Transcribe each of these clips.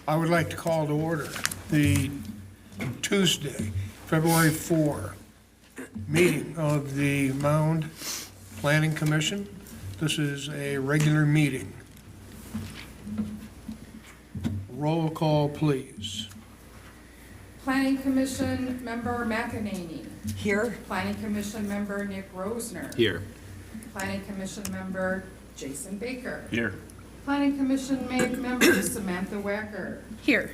I would like to call to order the Tuesday, February 4 meeting of the Mound Planning Commission. This is a regular meeting. Roll call, please. Planning Commission Member McEnany. Here. Planning Commission Member Nick Rosner. Here. Planning Commission Member Jason Baker. Here. Planning Commission Member Samantha Wacker. Here.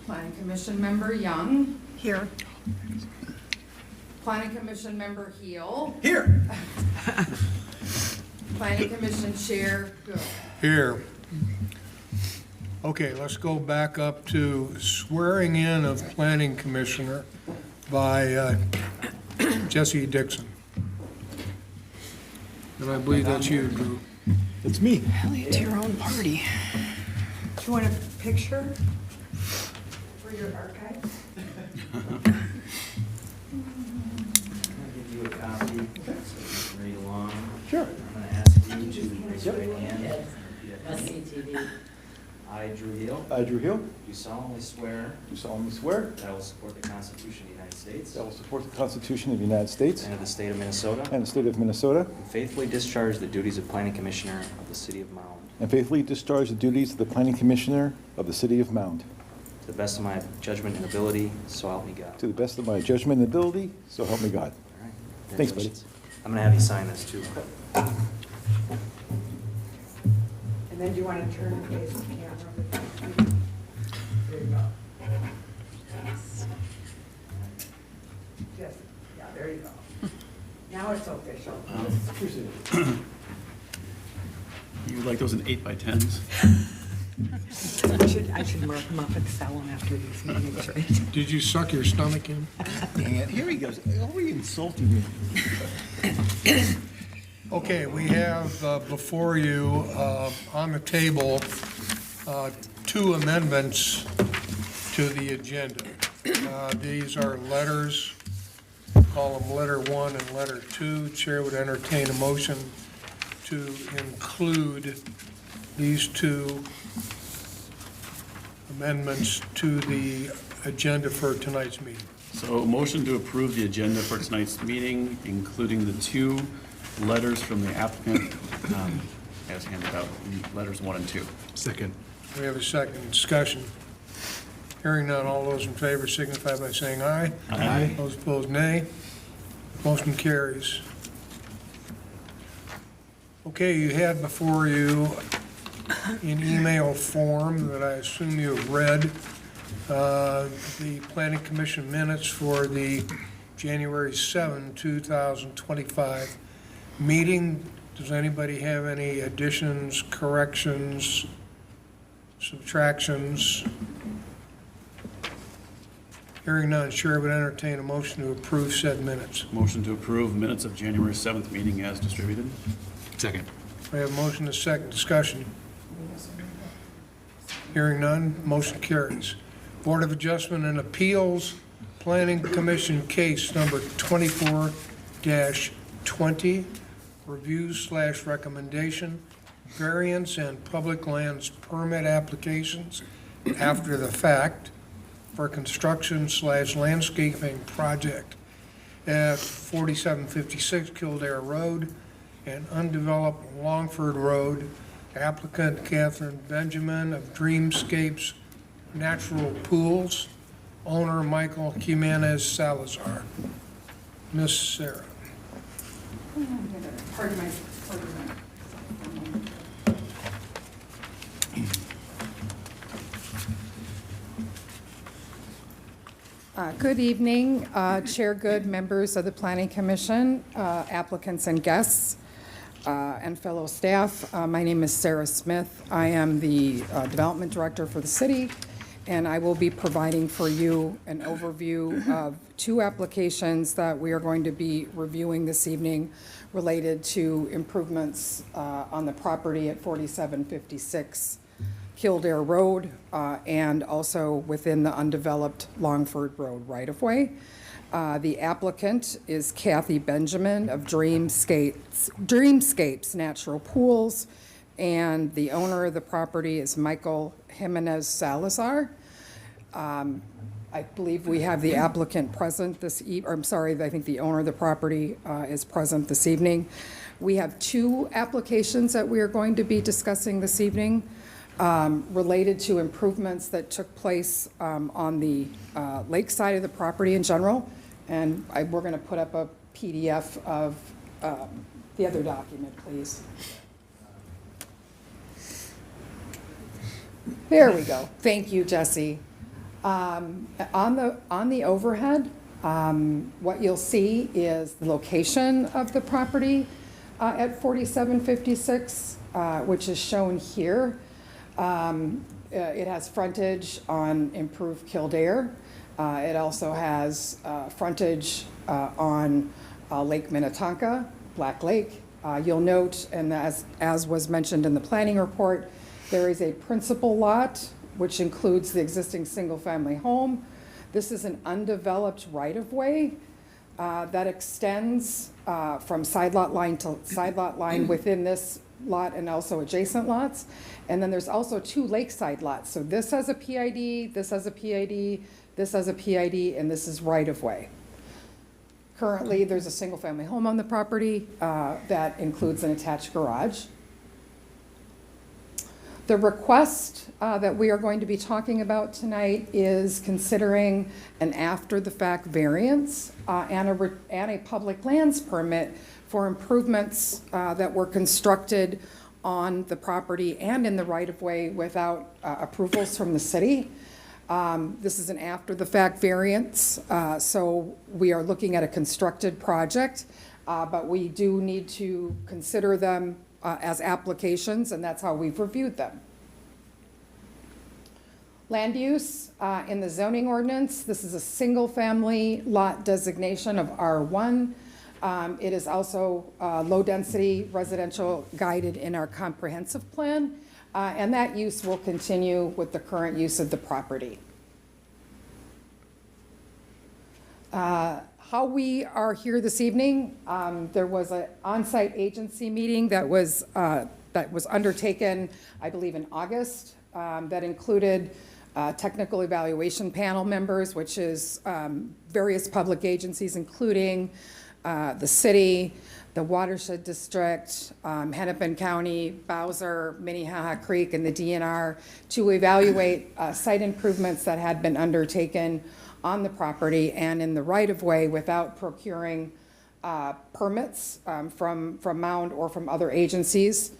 Planning Commission Member Young. Here. Planning Commission Member Heel. Here. Planning Commission Chair Good. Here. Okay, let's go back up to swearing in of Planning Commissioner by Jesse Dixon. And I believe that's you, Drew. It's me. Elliot, to your own party. Do you want a picture for your archive? I'm gonna give you a copy, so you can read along. Sure. I'm gonna ask you to raise your right hand. and repeat after me. I, Drew Heel, I, Drew Hill, do solemnly swear do solemnly swear that I will support the Constitution of the United States that I will support the Constitution of the United States and of the state of Minnesota, and the state of Minnesota, and faithfully discharge the duties of Planning Commissioner of the City of Mound and faithfully discharge the duties of the Planning Commissioner of the City of Mound to the best of my judgment and ability, so help me God. to the best of my judgment and ability, so help me God. All right. Thanks, buddy. Congratulations. I'm gonna have you sign this too. And then do you want to turn and face the camera? There you go. Just, yeah, there you go. Now it's official. Appreciate it. You would like those in 8x10s? I should mark them up and sell them after these meetings, right? Did you suck your stomach in? Dang it, here he goes. Oh, he insulted me. Okay, we have before you on the table two amendments to the agenda. These are letters, call them letter 1 and letter 2. Chair would entertain a motion to include these two amendments to the agenda for tonight's meeting. So a motion to approve the agenda for tonight's meeting, including the two letters from the applicant, as handed out, in letters 1 and 2. Second. We have a second discussion. Hearing none, all those in favor signify by saying aye. Aye. Those opposed, nay. Motion carries. Okay, you had before you in email form that I assume you have read, the Planning Commission minutes for the January 7, 2025 meeting. Does anybody have any additions, corrections, subtractions? Hearing none, Chair would entertain a motion to approve said minutes. Motion to approve minutes of January 7th meeting as distributed. Second. We have a motion and a second discussion. Hearing none, motion carries. Board of Adjustment and Appeals, Planning Commission case number 24-20, review/recommendation, variance and public lands permit applications after the fact for construction/landscaping project at 4756 Kildare Road and undeveloped Longford Road. Applicant Catherine Benjamin of Dreamscapes Natural Pools, owner Michael Jimenez Salazar. Miss Sarah. Pardon my. Good evening, Chair Good, members of the Planning Commission, applicants and guests, and fellow staff. My name is Sarah Smith. I am the Development Director for the city, and I will be providing for you an overview of two applications that we are going to be reviewing this evening related to improvements on the property at 4756 Kildare Road, and also within the undeveloped Longford Road right-of-way. The applicant is Kathy Benjamin of Dreamscapes Natural Pools, and the owner of the property is Michael Jimenez Salazar. I believe we have the applicant present I think the owner of the property is present this evening. We have two applications that we are going to be discussing this evening related to improvements that took place on the lake side of the property in general. And we're going to put up a PDF of the other document, please. There we go. Thank you, Jesse. On the overhead, what you'll see is the location of the property at 4756, which is shown here. It has frontage on improved Kildare. It also has frontage on Lake Minnetonka, Black Lake. You'll note, and as was mentioned in the planning report, there is a principal lot, which includes the existing single-family home. This is an undeveloped right-of-way that extends from side lot line to side lot line within this lot and also adjacent lots. And then there's also two lakeside lots. So this has a PID, this has a PID, this has a PID, and this is right-of-way. Currently, there's a single-family home on the property that includes an attached garage. The request that we are going to be talking about tonight is considering an after-the-fact variance and a public lands permit for improvements that were constructed on the property and in the right-of-way without approvals from the city. This is an after-the-fact variance, so we are looking at a constructed project, but we do need to consider them as applications, and that's how we've reviewed them. Land use in the zoning ordinance, this is a single-family lot designation of R1. It is also low-density residential guided in our comprehensive plan, and that use will continue with the current use of the property. How we are here this evening, there was an on-site agency meeting that was undertaken, I believe, in August, that included technical evaluation panel members, which is various public agencies, including the city, the Watershed District, Hennepin County, Bowser, Minnehaha Creek, and the DNR to evaluate site improvements that had been undertaken on the property and in the right-of-way without procuring permits from Mound or from other agencies.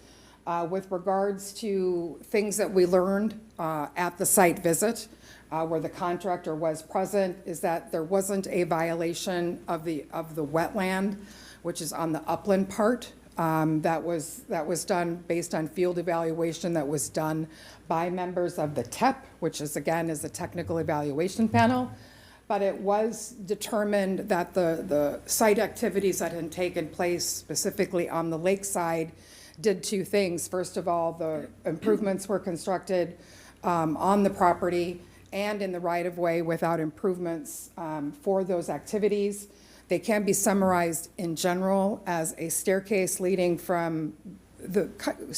With regards to things that we learned at the site visit, where the contractor was present, is that there wasn't a violation of the wetland, which is on the upland part. That was done based on field evaluation that was done by members of the TEP, which is the technical evaluation panel. But it was determined that the site activities that had taken place specifically on the lakeside did two things. First of all, the improvements were constructed on the property and in the right-of-way without improvements for those activities. They can be summarized in general as a staircase leading from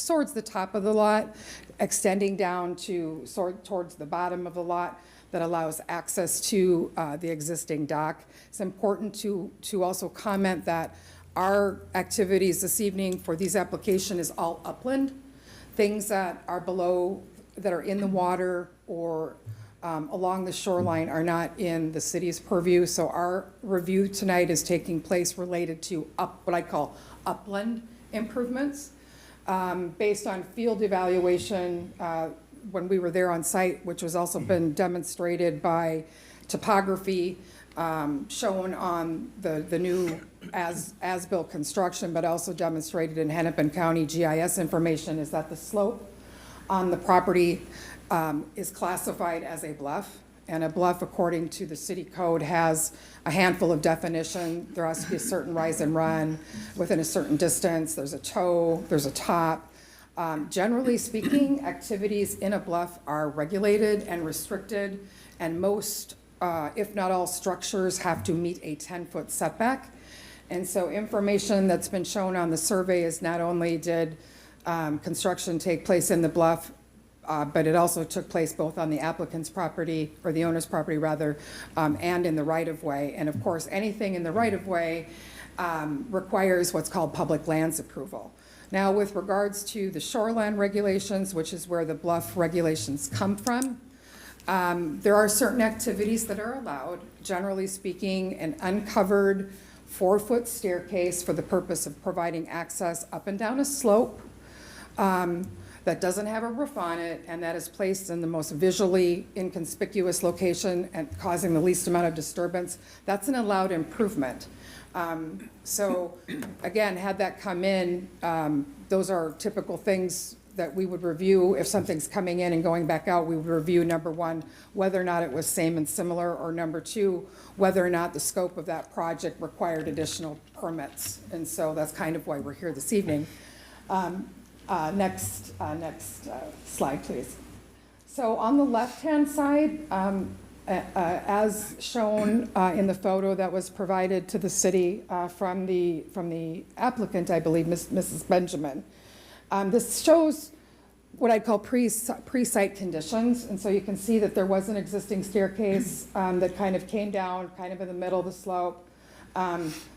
towards the top of the lot, extending down towards the bottom of the lot that allows access to the existing dock. It's important to also comment that our activities this evening for these applications is all upland. Things that are below, that are in the water or along the shoreline are not in the city's purview. So our review tonight is taking place related to what I call upland improvements. Based on field evaluation, when we were there on site, which was also been demonstrated by topography shown on the new as-built construction, but also demonstrated in Hennepin County GIS information, is that the slope on the property is classified as a bluff. And a bluff, according to the city code, has a handful of definition. There has to be a certain rise and run within a certain distance. There's a toe, there's a top. Generally speaking, activities in a bluff are regulated and restricted, and most, if not all, structures have to meet a 10-foot setback. And so information that's been shown on the survey is not only did construction take place in the bluff, but it also took place both on the applicant's property, or the owner's property rather, and in the right-of-way. And of course, anything in the right-of-way requires what's called public lands approval. Now, with regards to the shoreline regulations, which is where the bluff regulations come from, there are certain activities that are allowed. Generally speaking, an uncovered 4-foot staircase for the purpose of providing access up and down a slope that doesn't have a roof on it, and that is placed in the most visually inconspicuous location and causing the least amount of disturbance. That's an allowed improvement. So again, had that come in, those are typical things that we would review. If something's coming in and going back out, we would review, number one, whether or not it was same and similar, or number two, whether or not the scope of that project required additional permits. And so that's kind of why we're here this evening. Next slide, please. So on the left-hand side, as shown in the photo that was provided to the city from the applicant, I believe, Mrs. Benjamin, this shows what I'd call pre-site conditions. And so you can see that there was an existing staircase that kind of came down kind of in the middle of the slope.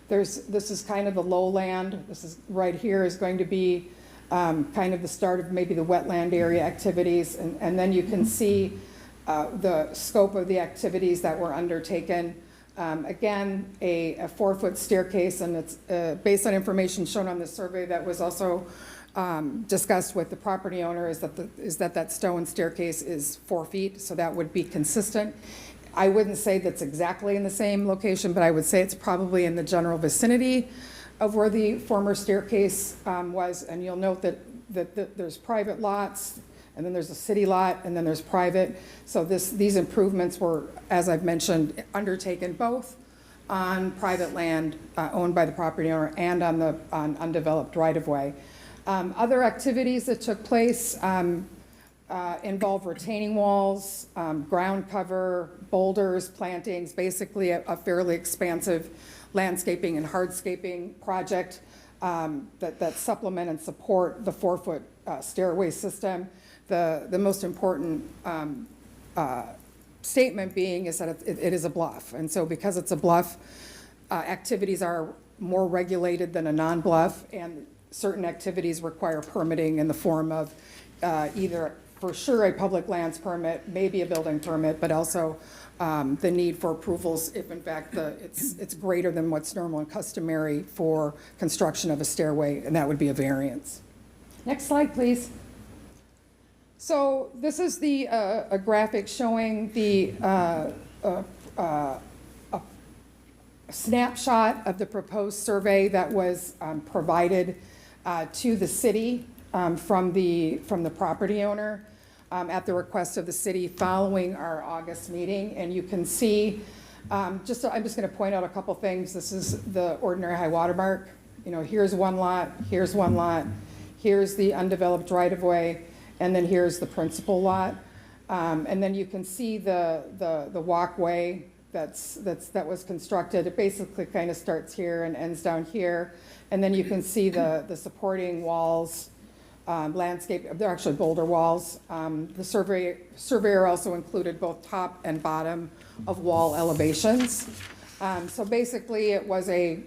This is kind of the lowland. This is right here is going to be kind of the start of maybe the wetland area activities. And then you can see the scope of the activities that were undertaken. Again, a 4-foot staircase, and it's based on information shown on the survey that was also discussed with the property owner, is that stone staircase is 4 feet, so that would be consistent. I wouldn't say that's exactly in the same location, but I would say it's probably in the general vicinity of where the former staircase was. And you'll note that there's private lots, and then there's a city lot, and then there's private. So these improvements were, as I've mentioned, undertaken both on private land owned by the property owner and on undeveloped right-of-way. Other activities that took place involve retaining walls, ground cover, boulders, plantings, basically a fairly expansive landscaping and hardscaping project that supplement and support the 4-foot stairway system. The most important statement being is that it is a bluff. And so because it's a bluff, activities are more regulated than a non-bluff, and certain activities require permitting in the form of either, for sure, a public lands permit, maybe a building permit, but also the need for approvals if in fact it's greater than what's normal and customary for construction of a stairway, and that would be a variance. Next slide, please. So this is a graphic showing the a snapshot of the proposed survey that was provided to the city from the property owner at the request of the city following our August meeting. And you can see, I'm just going to point out a couple things. This is the ordinary high water mark. You know, here's one lot, here's the undeveloped right-of-way, and then here's the principal lot. And then you can see the walkway that was constructed. It basically kind of starts here and ends down here. And then you can see the supporting walls, landscape, they're actually boulder walls. The surveyor also included both top and bottom of wall elevations. So basically it was a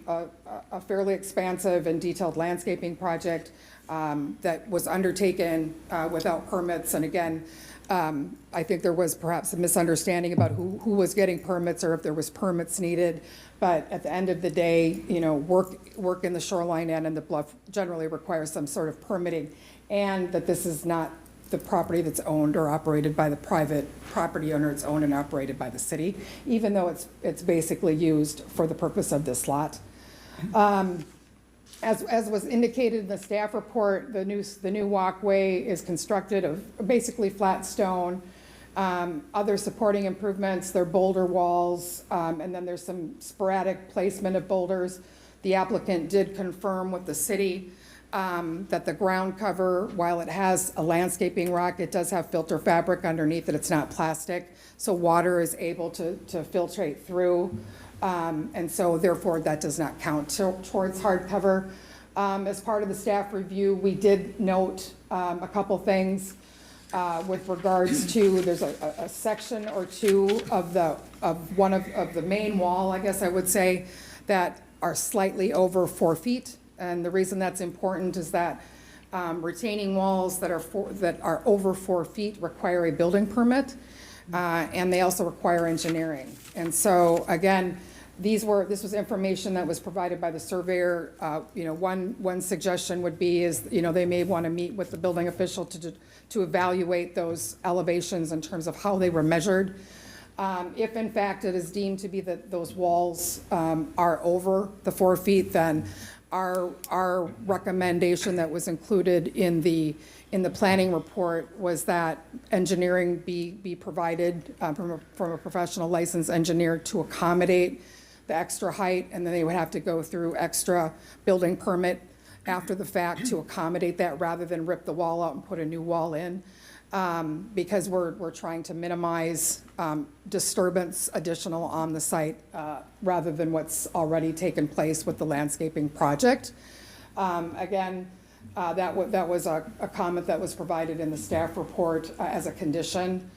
fairly expansive and detailed landscaping project that was undertaken without permits. And again, I think there was perhaps a misunderstanding about who was getting permits or if there was permits needed. But at the end of the day, you know, work in the shoreline and in the bluff generally requires some sort of permitting, and that this is not the property that's owned or operated by the private property owner. It's owned and operated by the city, even though it's basically used for the purpose of this lot. As was indicated in the staff report, the new walkway is constructed of basically flat stone. Other supporting improvements, they're boulder walls, and then there's some sporadic placement of boulders. The applicant did confirm with the city that the ground cover, while it has a landscaping rock, it does have filter fabric underneath it. It's not plastic, so water is able to filtrate through. And so therefore that does not count towards hard cover. As part of the staff review, we did note a couple things with regards to, there's a section or two of one of the main wall, I guess I would say, that are slightly over 4 feet. And the reason that's important is that retaining walls that are over 4 feet require a building permit, and they also require engineering. And so, again, this was information that was provided by the surveyor. One suggestion would be is, they may want to meet with the building official to evaluate those elevations in terms of how they were measured. If in fact it is deemed to be that those walls are over the 4 feet, then our recommendation that was included in the planning report was that engineering be provided from a professional licensed engineer to accommodate the extra height, and then they would have to go through extra building permit after the fact to accommodate that, rather than rip the wall out and put a new wall in, because we're trying to minimize disturbance additional on the site, rather than what's already taken place with the landscaping project. Again, that was a comment that was provided in the staff report as a condition.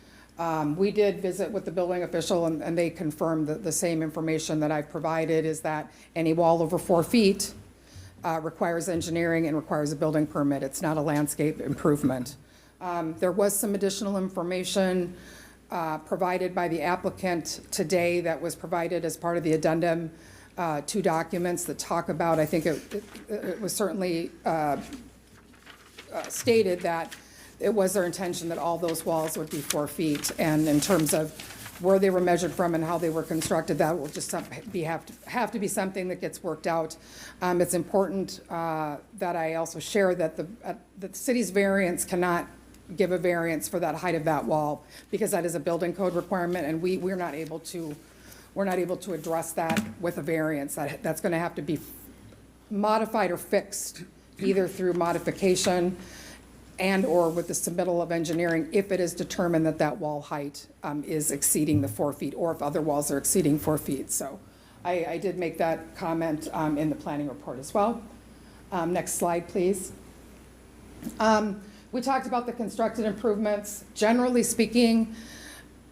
We did visit with the building official, and they confirmed the same information that I've provided, is that any wall over 4 feet requires engineering and requires a building permit. It's not a landscape improvement. There was some additional information provided by the applicant today that was provided as part of the addendum, 2 documents that talk about, I think it was certainly stated that it was their intention that all those walls would be 4 feet. And in terms of where they were measured from and how they were constructed, that will just have to be something that gets worked out. It's important that I also share that the city's variance cannot give a variance for that height of that wall, because that is a building code requirement, and we're not able to address that with a variance. That's going to have to be modified or fixed either through modification and or with the submittal of engineering if it is determined that that wall height is exceeding the 4 feet, or if other walls are exceeding 4 feet. So I did make that comment in the planning report as well. Next slide, please. We talked about the constructed improvements. Generally speaking,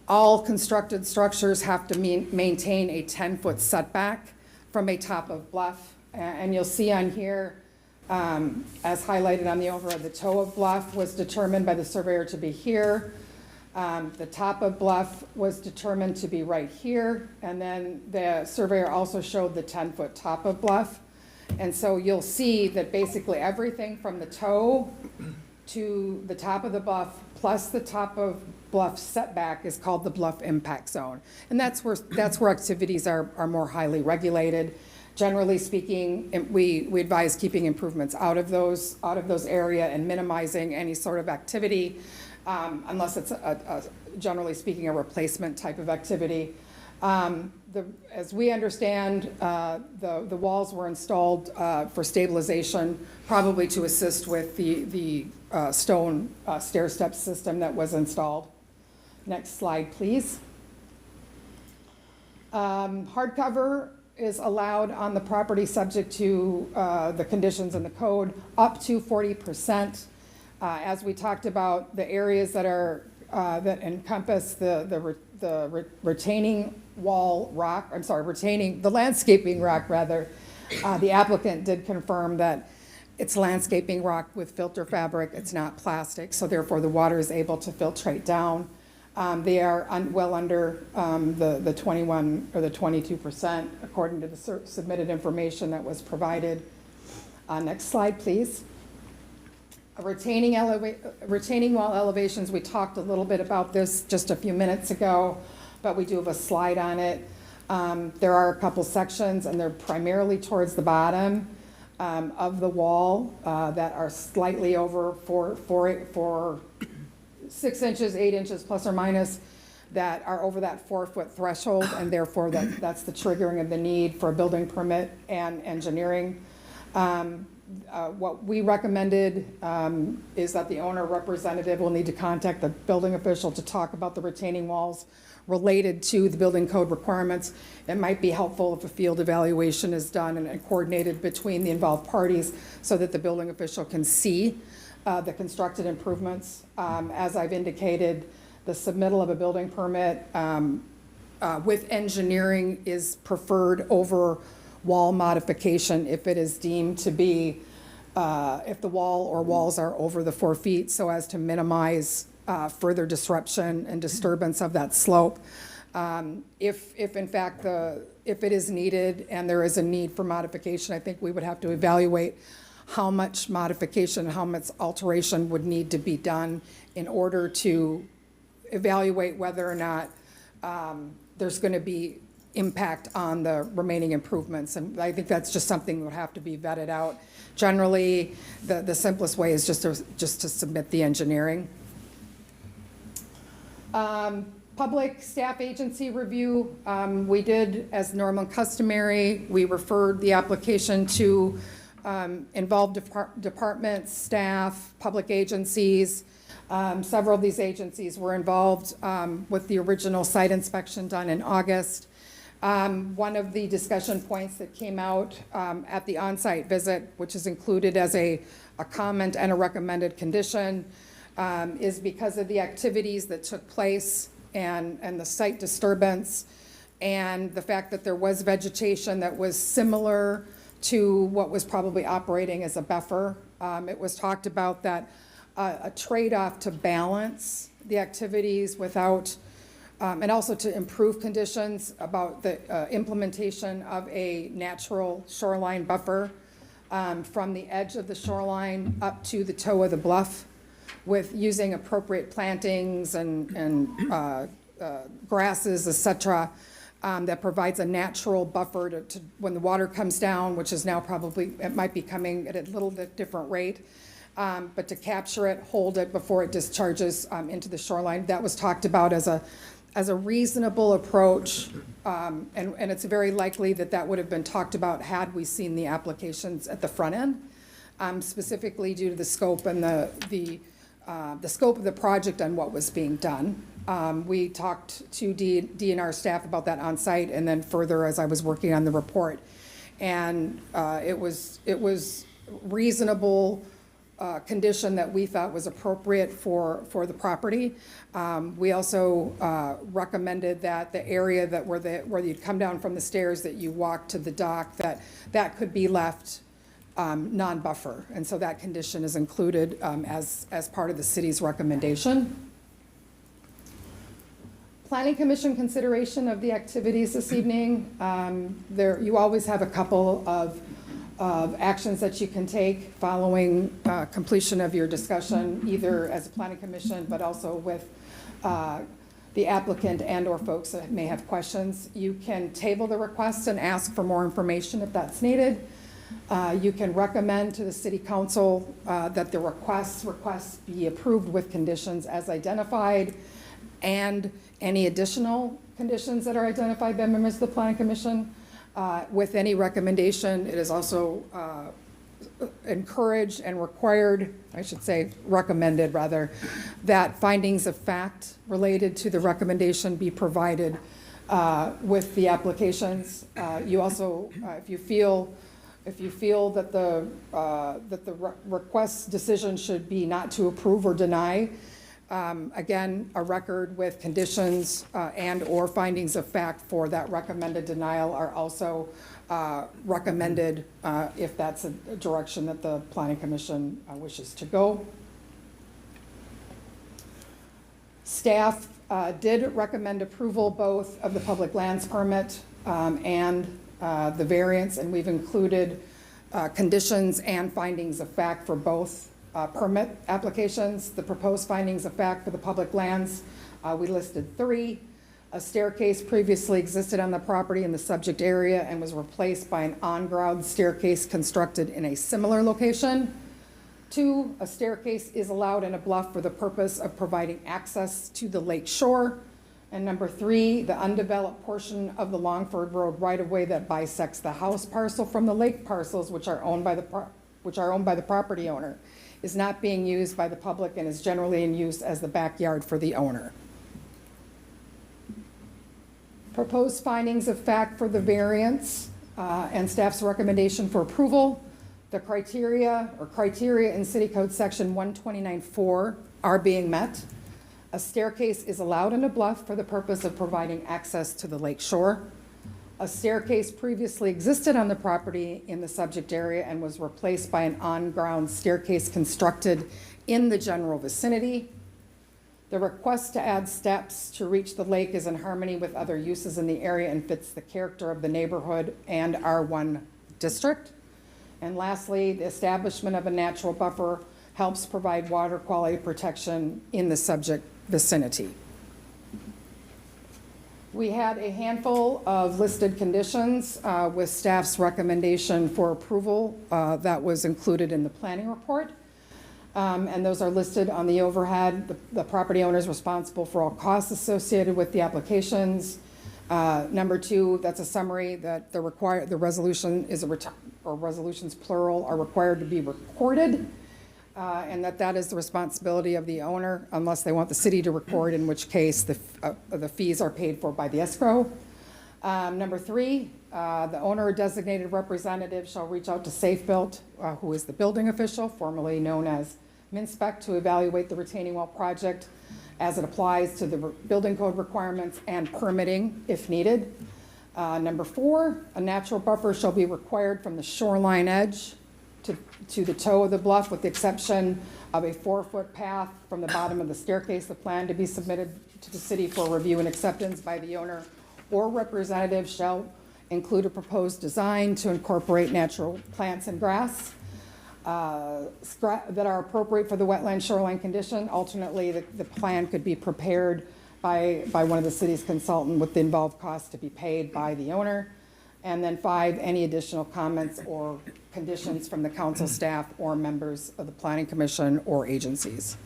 all constructed structures have to maintain a 10-foot setback from a top of bluff. And you'll see on here, as highlighted on the overhead, the toe of bluff was determined by the surveyor to be here. The top of bluff was determined to be right here. And then the surveyor also showed the 10-foot top of bluff. And so you'll see that basically everything from the toe to the top of the bluff plus the top of bluff setback is called the bluff impact zone. And that's where activities are more highly regulated. Generally speaking, we advise keeping improvements out of those area and minimizing any sort of activity, unless it's generally speaking a replacement type of activity. As we understand, the walls were installed for stabilization, probably to assist with the stone stair step system that was installed. Next slide, please. Hardcover is allowed on the property subject to the conditions in the code, up to 40%. As we talked about, the areas that are that encompass the retaining wall rock, retaining the landscaping rock rather, the applicant did confirm that it's landscaping rock with filter fabric, it's not plastic, so therefore the water is able to filtrate down. They are well under the 21 or the 22% according to the submitted information that was provided. Next slide, please. Retaining wall elevations, we talked a little bit about this just a few minutes ago, but we do have a slide on it. There are a couple sections, and they're primarily towards the bottom of the wall that are slightly over 6 inches, 8 inches plus or minus, that are over that 4-foot threshold, and therefore that's the triggering of the need for a building permit and engineering. What we recommended is that the owner representative will need to contact the building official to talk about the retaining walls related to the building code requirements. It might be helpful if a field evaluation is done and coordinated between the involved parties so that the building official can see the constructed improvements. As I've indicated, the submittal of a building permit with engineering is preferred over wall modification if it is deemed to be, if the wall or walls are over the 4 feet, so as to minimize further disruption and disturbance of that slope. If in fact, if it is needed and there is a need for modification, I think we would have to evaluate how much modification, how much alteration would need to be done in order to evaluate whether or not there's going to be impact on the remaining improvements. And I think that's just something that would have to be vetted out. Generally, the simplest way is just to submit the engineering. Public staff agency review, we did, as normal and customary, we referred the application to involved departments, staff, public agencies. Several of these agencies were involved with the original site inspection done in August. One of the discussion points that came out at the on-site visit, which is included as a comment and a recommended condition, is because of the activities that took place and the site disturbance and the fact that there was vegetation that was similar to what was probably operating as a buffer. It was talked about that a trade-off to balance the activities without, and also to improve conditions about the implementation of a natural shoreline buffer from the edge of the shoreline up to the toe of the bluff, with using appropriate plantings and grasses, et cetera, that provides a natural buffer to when the water comes down, which is now probably, it might be coming at a little bit different rate, but to capture it, hold it before it discharges into the shoreline. That was talked about as a reasonable approach, and it's very likely that that would have been talked about had we seen the applications at the front end, specifically due to the scope and the scope of the project and what was being done. We talked to DNR staff about that on site and then further as I was working on the report. And it was reasonable condition that we thought was appropriate for the property. We also recommended that the area that where you'd come down from the stairs that you walk to the dock, that could be left non-buffer. And so that condition is included as part of the city's recommendation. Planning Commission consideration of the activities this evening. You always have a couple of actions that you can take following completion of your discussion, either as a Planning Commission, but also with the applicant and or folks that may have questions. You can table the request and ask for more information if that's needed. You can recommend to the City Council that the requests be approved with conditions as identified and any additional conditions that are identified by members of the Planning Commission. With any recommendation, it is also encouraged and required, I should say recommended rather, that findings of fact related to the recommendation be provided with the applications. You also, if you feel that the request decision should be not to approve or deny, again, a record with conditions and or findings of fact for that recommended denial are also recommended if that's a direction that the Planning Commission wishes to go. Staff did recommend approval both of the public lands permit and the variance, and we've included conditions and findings of fact for both permit applications. The proposed findings of fact for the public lands, we listed 3. A staircase previously existed on the property in the subject area and was replaced by an on-ground staircase constructed in a similar location. 2, a staircase is allowed in a bluff for the purpose of providing access to the lake shore. And number 3, the undeveloped portion of the Longford Road right-of-way that bisects the house parcel from the lake parcels, which are owned by the which are owned by the property owner, is not being used by the public and is generally in use as the backyard for the owner. Proposed findings of fact for the variance and staff's recommendation for approval. The criteria in City Code Section 129.4 are being met. A staircase is allowed in a bluff for the purpose of providing access to the lake shore. A staircase previously existed on the property in the subject area and was replaced by an on-ground staircase constructed in the general vicinity. The request to add steps to reach the lake is in harmony with other uses in the area and fits the character of the neighborhood and R1 district. And lastly, the establishment of a natural buffer helps provide water quality protection in the subject vicinity. We had a handful of listed conditions with staff's recommendation for approval that was included in the planning report. And those are listed on the overhead. The property owner is responsible for all costs associated with the applications. Number 2, that's a summary that the resolution is or resolutions plural are required to be recorded, and that is the responsibility of the owner unless they want the city to record, in which case the fees are paid for by the escrow. Number 3, the owner or designated representative shall reach out to Safe Built, who is the building official, formerly known as MinSpec, to evaluate the retaining wall project as it applies to the building code requirements and permitting if needed. Number 4, a natural buffer shall be required from the shoreline edge to the toe of the bluff, with the exception of a 4-foot path from the bottom of the staircase. The plan to be submitted to the city for review and acceptance by the owner or representative shall include a proposed design to incorporate natural plants and grass that are appropriate for the wetland shoreline condition. Alternately, the plan could be prepared by one of the city's consultant with the involved costs to be paid by the owner. And then 5, any additional comments or conditions from the council staff or members of the planning commission or agencies.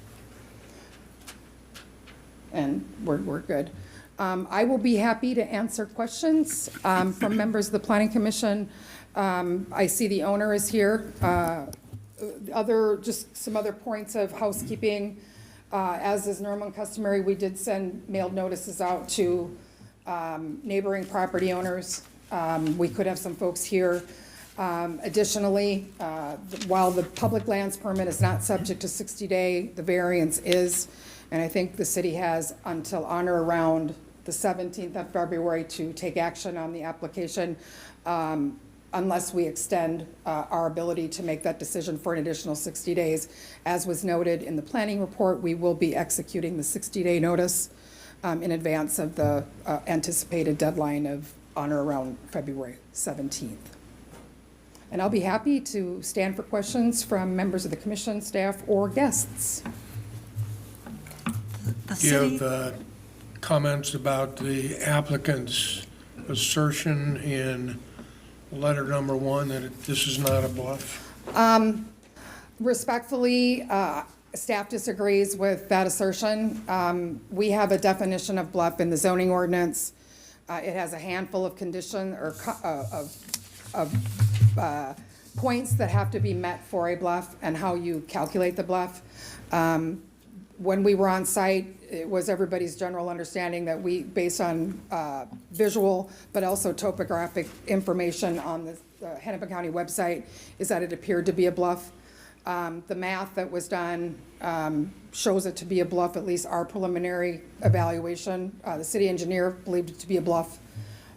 And we're good. I will be happy to answer questions from members of the planning commission. I see the owner is here. Just some other points of housekeeping. As is normal and customary, we did send mailed notices out to neighboring property owners. We could have some folks here. Additionally, while the public lands permit is not subject to 60-day, the variance is, and I think the city has until on or around the 17th of February to take action on the application, unless we extend our ability to make that decision for an additional 60 days. As was noted in the planning report, we will be executing the 60-day notice in advance of the anticipated deadline of on or around February 17th. And I'll be happy to stand for questions from members of the commission, staff, or guests. Do you have comments about the applicant's assertion in letter number 1 that this is not a bluff? Respectfully, staff disagrees with that assertion. We have a definition of bluff in the zoning ordinance. It has a handful of points that have to be met for a bluff and how you calculate the bluff. When we were on site, it was everybody's general understanding that we, based on visual but also topographic information on the Hennepin County website, is that it appeared to be a bluff. The math that was done shows it to be a bluff, at least our preliminary evaluation. The city engineer believed it to be a bluff.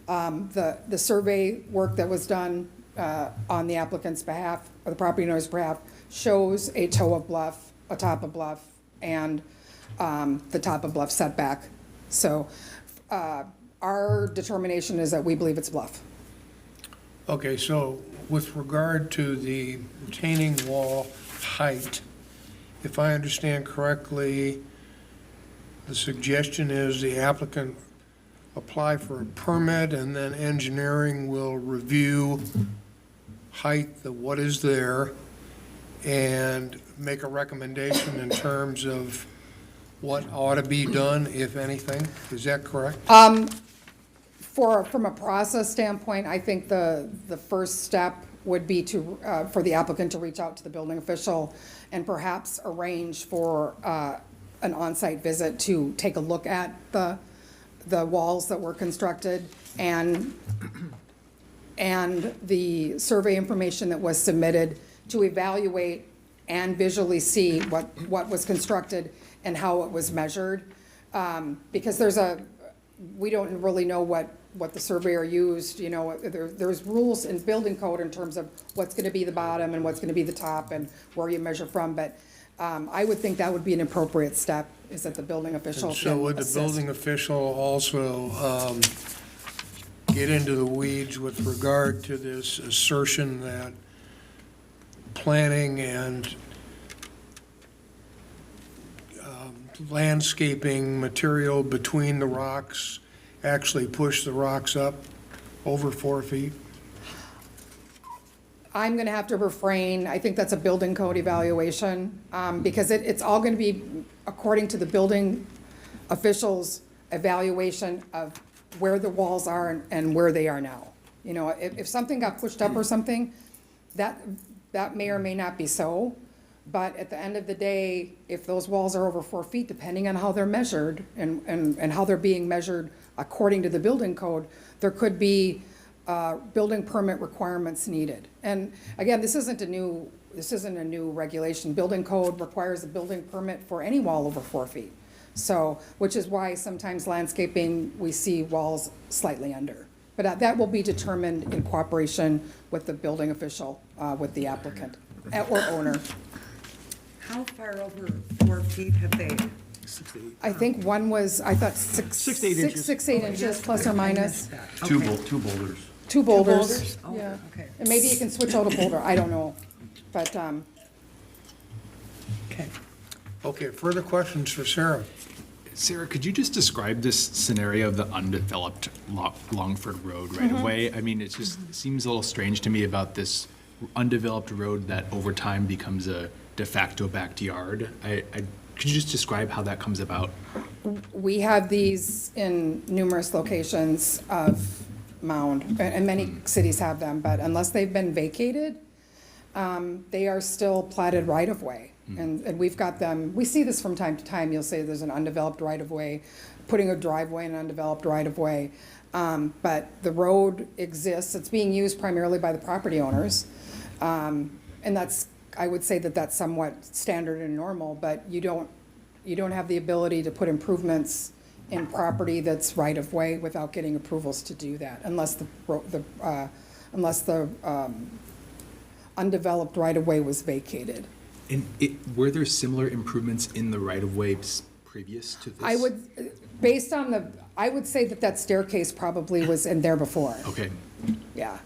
The survey work that was done on the applicant's behalf, or the property owner's behalf, shows a toe of bluff, a top of bluff, and the top of bluff setback. So our determination is that we believe it's bluff. Okay, so with regard to the retaining wall height, if I understand correctly, the suggestion is the applicant apply for a permit and then engineering will review height of what is there and make a recommendation in terms of what ought to be done, if anything. Is that correct? From a process standpoint, I think the first step would be to, for the applicant to reach out to the building official and perhaps arrange for an on-site visit to take a look at the walls that were constructed and the survey information that was submitted to evaluate and visually see what was constructed and how it was measured. Because we don't really know what the surveyor used, you know, there's rules in building code in terms of what's gonna be the bottom and what's gonna be the top and where you measure from, but I would think that would be an appropriate step, is that the building official And so can would the assist. building official also get into the weeds with regard to this assertion that planning and landscaping material between the rocks actually push the rocks up over 4 feet? I'm gonna have to refrain, I think that's a building code evaluation, because it's all gonna be according to the building official's evaluation of where the walls are and where they are now. You know, if something got pushed up or something, that may or may not be so, but at the end of the day, if those walls are over 4 feet, depending on how they're measured and how they're being measured according to the building code, there could be building permit requirements needed. And again, this isn't a new regulation. Building code requires a building permit for any wall over 4 feet. So, which is why sometimes landscaping, we see walls slightly under. But that will be determined in cooperation with the building official, with the applicant or owner. How far over 4 feet have they? I think one was, I thought 6 to 8 inches. 6 to 8 inches, plus or I minus. missed that. Two Okay. boulders. Two boulders. boulders? Oh, Yeah. okay. And maybe you can switch out a boulder, I don't know. But, Okay. Okay, further questions for Sarah? Sarah, could you just describe this scenario of the undeveloped Longford Road right away? I mean, it just seems a little strange to me about this undeveloped road that over time becomes a de facto backyard. Could you just describe how that comes about? we have these in numerous locations of Mound, and many cities have them, but unless they've been vacated, they are still platted right-of-way. And we've got them, we see this from time to time, you'll say there's an undeveloped right-of-way, putting a driveway in an undeveloped right-of-way. But the road exists, it's being used primarily by the property owners. And that's, I would say that that's somewhat standard and normal, but you don't have the ability to put improvements in property that's right-of-way without getting approvals to do that, unless the undeveloped right-of-way was vacated. And were there similar improvements in the right-of-way previous to this? I would say that staircase probably was in there before. Okay. Yeah.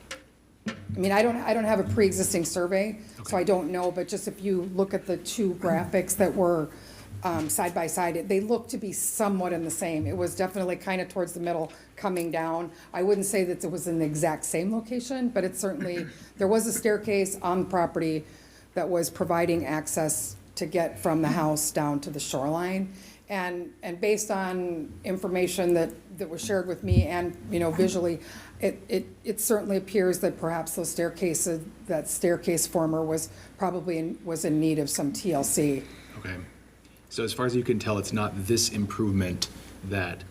I mean, I don't have a pre-existing survey, so I don't know, but just if you look at the two graphics that were side by side, they look to be somewhat in the same. It was definitely kind of towards the middle, coming down. I wouldn't say that it was in the exact same location, but it certainly, there was a staircase on the property that was providing access to get from the house down to the shoreline. And based on information that was shared with me and, visually, it certainly appears that perhaps those staircases, that staircase former was probably was in need of some TLC. Okay. So as far as you can tell, it's not this improvement that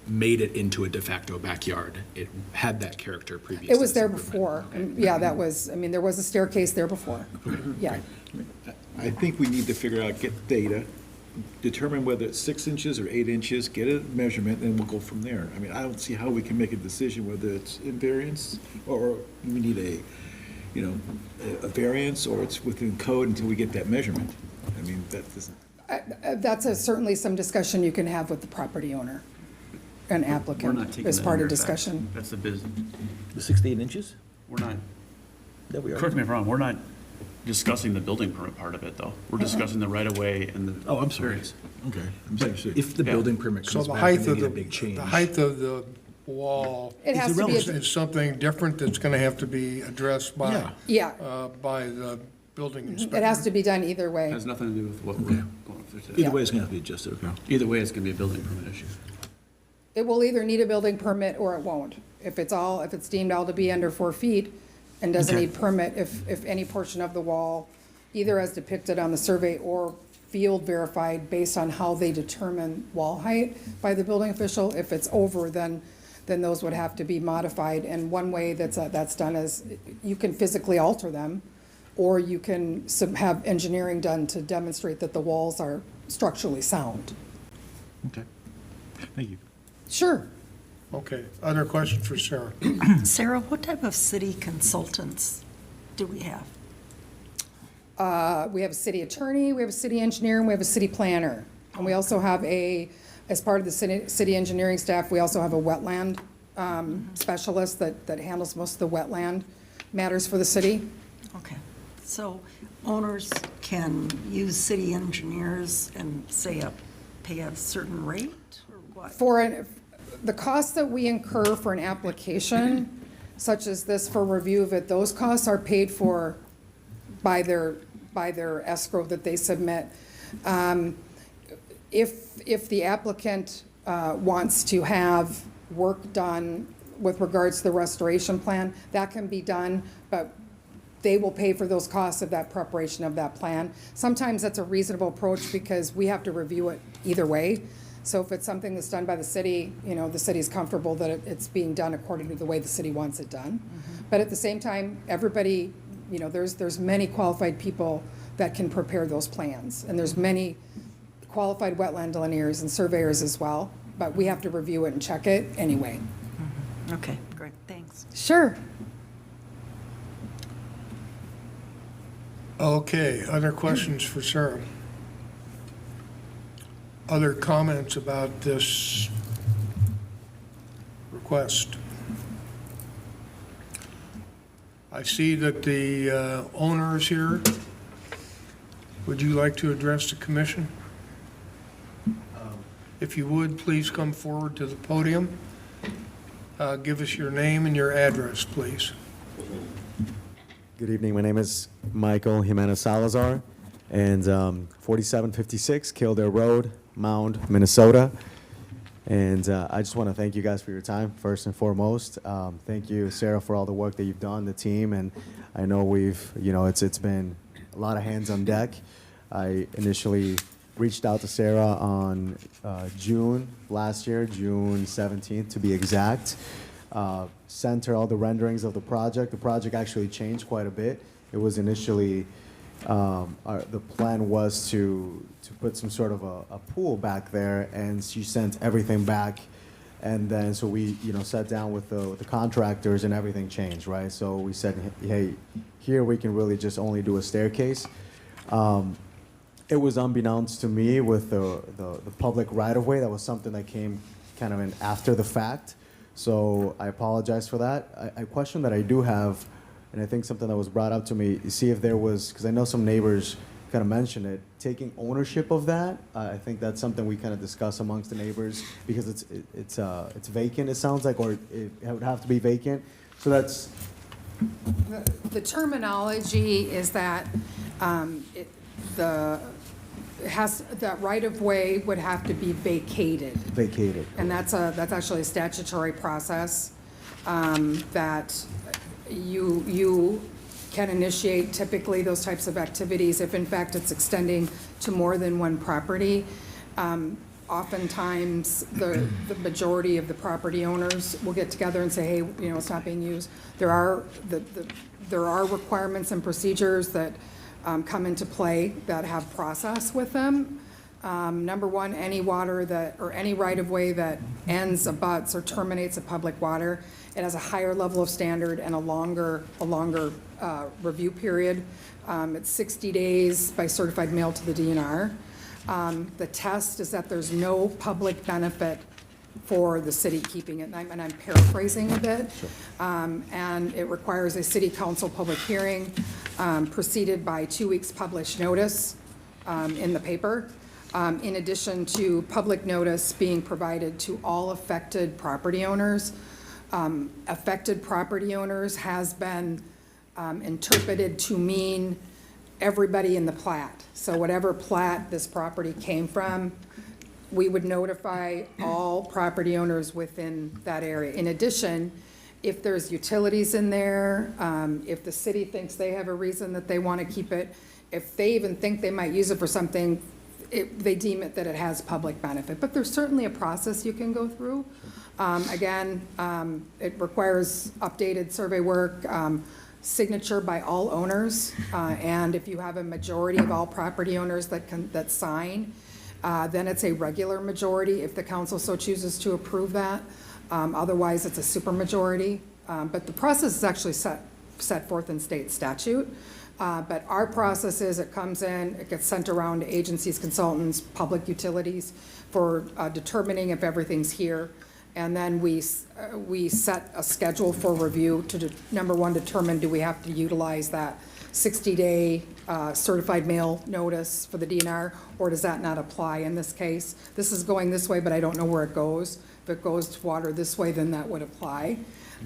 made it into a de facto backyard. It had that character previously. It was there before. And yeah, there was a staircase there before. Yeah. I think we need to figure out, get data, determine whether it's 6 inches or 8 inches, get a measurement, and we'll go from there. I mean, I don't see how we can make a decision whether it's in variance or we need a variance or it's within code until we get that measurement. I mean, that doesn't. That's certainly some discussion you can have with the property owner and We're not applicant taking as that part under of effect. discussion. That's the business. The 6 to 8 inches? We're not, That we are. correct me if I'm wrong, we're not discussing the building permit part of it, though. We're discussing the right-of-way and the. Oh, I'm sorry. variance. Okay. I'm But sorry. if the Yeah. building permit So comes the back height and they of need a big change. the height of the wall It has to be, is something different that's going to have to be addressed by the building inspector. it has to be done either way. Has nothing to do with what we're going through today. Either way, it's gonna have to be adjusted, okay? Either way, it's gonna be a building permit issue. It will either need a building permit or it won't. If it's deemed all to be under 4 feet, and doesn't Okay. need permit if any portion of the wall, either as depicted on the survey or field verified based on how they determine wall height by the building official. If it's over, then those would have to be modified. And one way that's done is you can physically alter them, or you can have engineering done to demonstrate that the walls are structurally sound. Okay, thank you. Sure. Okay, other questions for Sarah? Sarah, what type of city consultants do we have? We have a city attorney, we have a city engineer, and we have a city planner. And we also have as part of the city engineering staff, we also have a wetland specialist that handles most of the wetland matters for the city. Okay, so owners can use city engineers and pay a certain rate, or what? The costs that we incur for an application, such as this for review of it, those costs are paid for by their escrow that they submit. If the applicant wants to have work done with regards to the restoration plan, that can be done, but they will pay for those costs of that preparation of that plan. Sometimes that's a reasonable approach because we have to review it either way. So if it's something that's done by the city, the city's comfortable that it's being done according to the way the city wants it done. But at the same time, everybody, there's many qualified people that can prepare those plans. And there's many qualified wetland delineators and surveyors as well, but we have to review it and check it anyway. Okay, great, thanks. Sure. Okay, other questions for Sarah? Other comments about this request? I see that the owner is here. Would you like to address the commission? If you would, please come forward to the podium. Give us your name and your address, please. Good evening. My name is Michael Jimenez Salazar, and 4756 Kildare Road, Mound, Minnesota. And I just want to thank you guys for your time, first and foremost. Thank you, Sarah, for all the work that you've done, the team. And I know it's been a lot of hands on deck. I initially reached out to Sarah on June last year, June 17th to be exact. Sent her all the renderings of the project. The project actually changed quite a bit. It was initially, the plan was to put some sort of a pool back there, and she sent everything back. And then, so we, sat down with the contractors, and everything changed, right? So we said, hey, here we can really just only do a staircase. It was unbeknownst to me with the public right-of-way. That was something that came kind of in after the fact. So I apologize for that. A question that I do have, and I think something that was brought up to me, see if there was, because I know some neighbors kind of mentioned it, taking ownership of that. I think that's something we kind of discuss amongst the neighbors, because it's vacant, it sounds like, or it would have to be vacant. So that's... The terminology is that that right-of-way would have to be vacated. Vacated. And that's actually a statutory process that you can initiate typically those types of activities if in fact it's extending to more than one property. Oftentimes, the majority of the property owners will get together and say, hey, it's not being used. There are requirements and procedures that come into play that have process with them. Number one, any water or any right-of-way that ends, abuts, or terminates a public water, it has a higher level of standard and a longer review period. It's 60 days by certified mail to the DNR. The test is that there's no public benefit for the city keeping it, and I'm paraphrasing a bit. Sure. And it requires a city council public hearing preceded by 2 weeks published notice in the paper, in addition to public notice being provided to all affected property owners. Affected property owners has been interpreted to mean everybody in the plat. So whatever plat this property came from, we would notify all property owners within that area. In addition, if there's utilities in there, if the city thinks they have a reason that they want to keep it, if they even think they might use it for something, they deem it that it has public benefit. But there's certainly a process you can go through. Again, it requires updated survey work, signature by all owners, and if you have a majority of all property owners that sign, then it's a regular majority if the council so chooses to approve that. Otherwise, it's a supermajority. But the process is actually set forth in state statute. But our process is it comes in, it gets sent around to agencies, consultants, public utilities for determining if everything's here. And then we set a schedule for review to, number one, determine do we have to utilize that 60-day certified mail notice for the DNR, or does that not apply in this case? This is going this way, but I don't know where it goes. If it goes to water this way, then that would apply.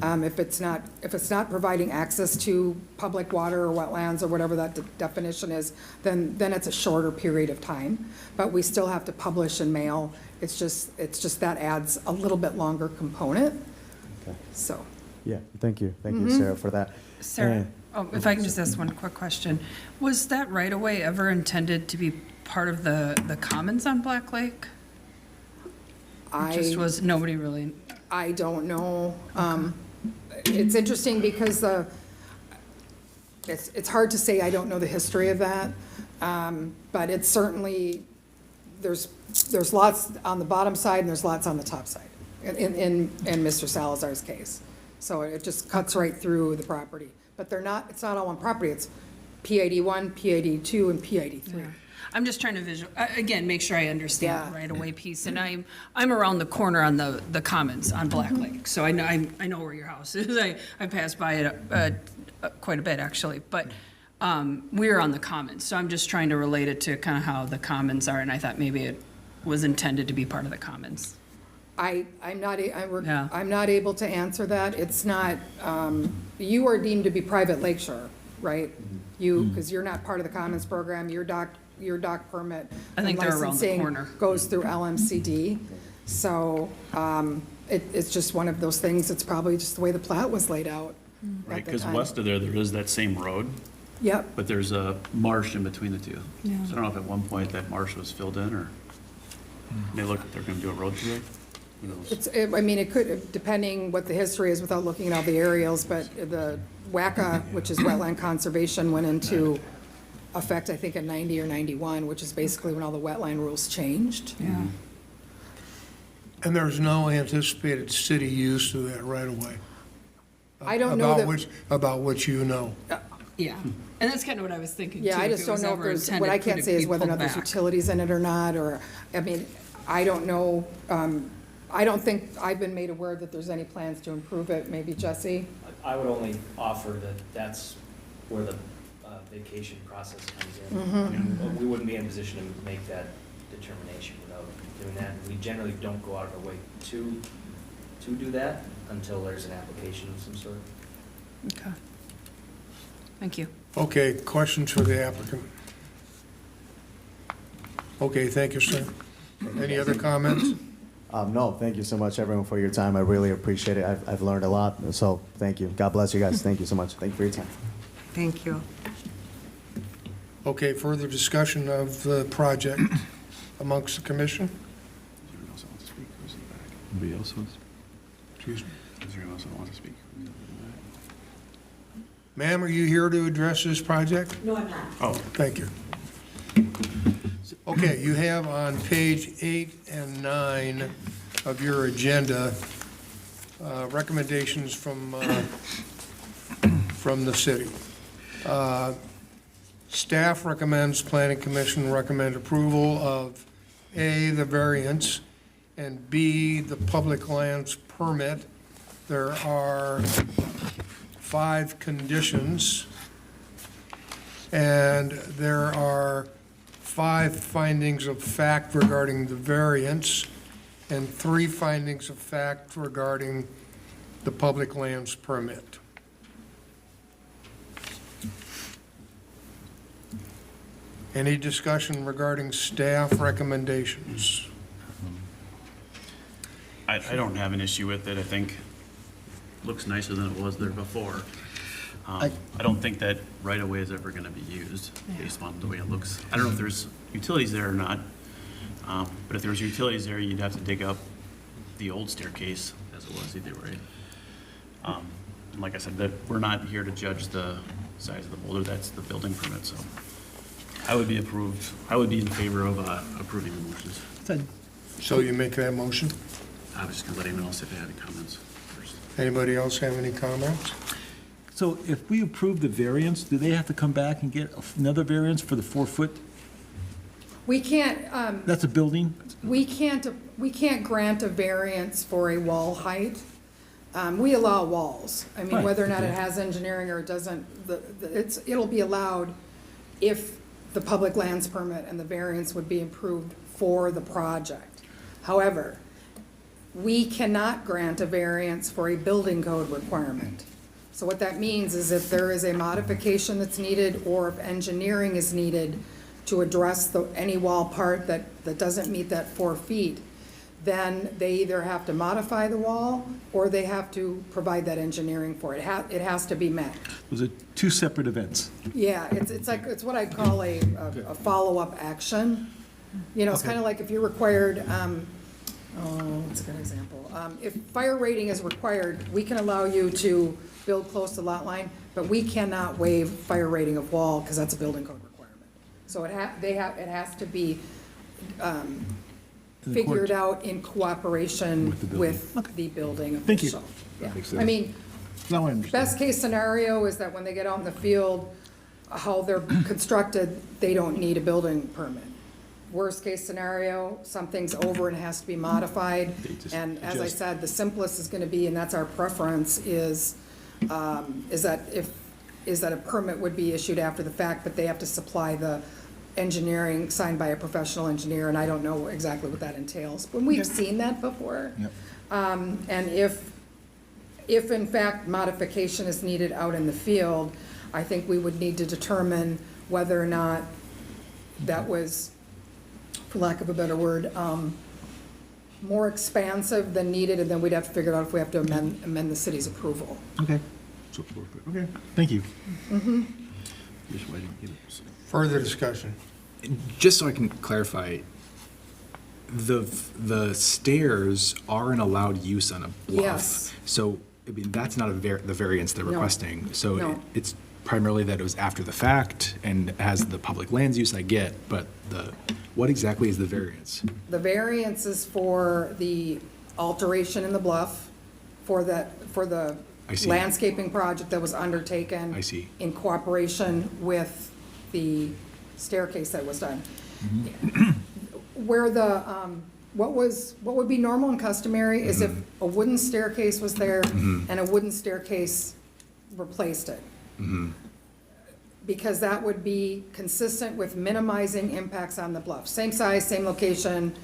If it's not providing access to public water or wetlands or whatever that definition is, then it's a shorter period of time. But we still have to publish and mail. It's just that adds a little bit longer component. Okay. So, Yeah, thank you, Sarah, for that. Sarah, And- if I can just ask one quick question. Was that right-of-way ever intended to be part of the commons on Black Lake? It just was, nobody really, I don't know. It's interesting because it's hard to say, I don't know the history of that. But it's certainly, there's lots on the bottom side and there's lots on the top side in Mr. Salazar's case. So it just cuts right through the property. But it's not all one property. It's P81, P82, and P83. I'm just trying to again, make sure I understand Yeah. the right-of-way piece. And I'm around the corner on the commons on Black Lake, so I know where your house is. I pass by it quite a bit, actually. But we're on the commons, so I'm just trying to relate it to kind of how the commons are, and I thought maybe it was intended to be part of the commons. I'm not Yeah. able to answer that. It's not, you are deemed to be private lakeshore, right? Because you're not part of the Commons program, your dock permit. I think and they're around the licensing corner. Goes through LMCD. So, it's just one of those things, it's probably just the way the plat was laid out Right, at the because time. west of there is that same road, Yep, but there's a marsh in between the two. Yeah. So I don't know if at one point that marsh was filled in, or they look, they're gonna do a road through it. Who knows? I mean, it could, depending what the history is without looking at all the aerials, but the WACA, which is wetland conservation, went into effect, I think, in 90 or 91, which is basically when all the wetland rules changed. Yeah. And there's no anticipated city use of that right away? I don't know that. About which you know. Yeah, and that's kind of what I was thinking, too. Yeah, I just don't know if there's, what I can't say is whether or not there's utilities in it or not, or, I mean, I don't know. I don't think I've been made aware that there's any plans to improve it. Maybe Jesse? I would only offer that that's where the vacation process comes in. Mm-hmm. But we wouldn't be in a position to make that determination without doing that. We generally don't go out of our way to do that until there's an application of some sort. Okay. Thank you. Okay, questions for the applicant? Okay, thank you, sir. Any other comments? No, thank you so much, everyone, for your time. I really appreciate it. I've learned a lot, so thank you. God bless you guys. Thank you so much. Thank you for your time. Thank you. Okay, further discussion of the project amongst the commission? Is there anyone else that wants to speak? Who's in the back? Anybody else wants? Excuse me. Is there anyone else that wants to speak? Who's in the back? Ma'am, are you here to address this project? No, I'm not. Oh, thank you. Okay, you have on page 8 and 9 of your agenda, recommendations from the city. Staff recommends, planning commission recommend approval of A, the variance, and B, the public lands permit. There are 5 conditions, and there are 5 findings of fact regarding the variance, and 3 findings of fact regarding the public lands permit. Any discussion regarding staff recommendations? I don't have an issue with it. I think looks nicer than it was there before. I don't think that right-of-way is ever gonna be used based on the way it looks. I don't know if there's utilities there or not, but if there was utilities there, you'd have to dig up the old staircase as it was either way. And like I said, that we're not here to judge the size of the boulder, that's the building permit, so I would be in favor of approving the motions. So you make that motion? I was just gonna let anyone else if they had any comments first. Anybody else have any comments? So if we approve the variance, do they have to come back and get another variance for the 4-foot? We can't, That's a building? we can't grant a variance for a wall height. We allow walls. I mean, Right, whether or not it okay. has engineering or it doesn't, it'll be allowed if the public lands permit and the variance would be approved for the project. However, we cannot grant a variance for a building code requirement. So what that means is if there is a modification that's needed or if engineering is needed to address any wall part that doesn't meet that 4 feet, then they either have to modify the wall or they have to provide that engineering for it. It has to be met. Those are two separate events. Yeah, it's what I call a follow-up action. You know, it's kind of like if you're required, what's a good example? If fire rating is required, we can allow you to build close to lot line, but we cannot waive fire rating of wall because that's a building code requirement. So it has to be figured out in cooperation with the building Thank you. official. Yeah. That makes sense. I mean, Now I understand. best case scenario is that when they get out in the field, how they're constructed, they don't need a building permit. Worst case scenario, something's over and has to be modified. And as I said, the simplest is gonna be, and that's our preference, is that a permit would be issued after the fact, but they have to supply the engineering signed by a professional engineer, and I don't know exactly what that entails, but we've seen that before. Yep. And if in fact modification is needed out in the field, I think we would need to determine whether or not that was, for lack of a better word, more expansive than needed, and then we'd have to figure out if we have to amend the city's approval. Okay. So 4-foot, okay, thank you. Here's why I didn't get it. So- Further discussion? Just so I can clarify, the stairs are an allowed use on a bluff. Yes. So, I mean, that's not the variance they're No. requesting. So No. it's primarily that it was after the fact and has the public lands use I get, but what exactly is the variance? The variance is for the alteration in the bluff, for the I see. landscaping project that was undertaken. I see. In cooperation with the staircase that was done. Where what would be normal and customary is if a wooden staircase was there and a wooden staircase replaced it. Because that would be consistent with minimizing impacts on the bluff. Same size, same location,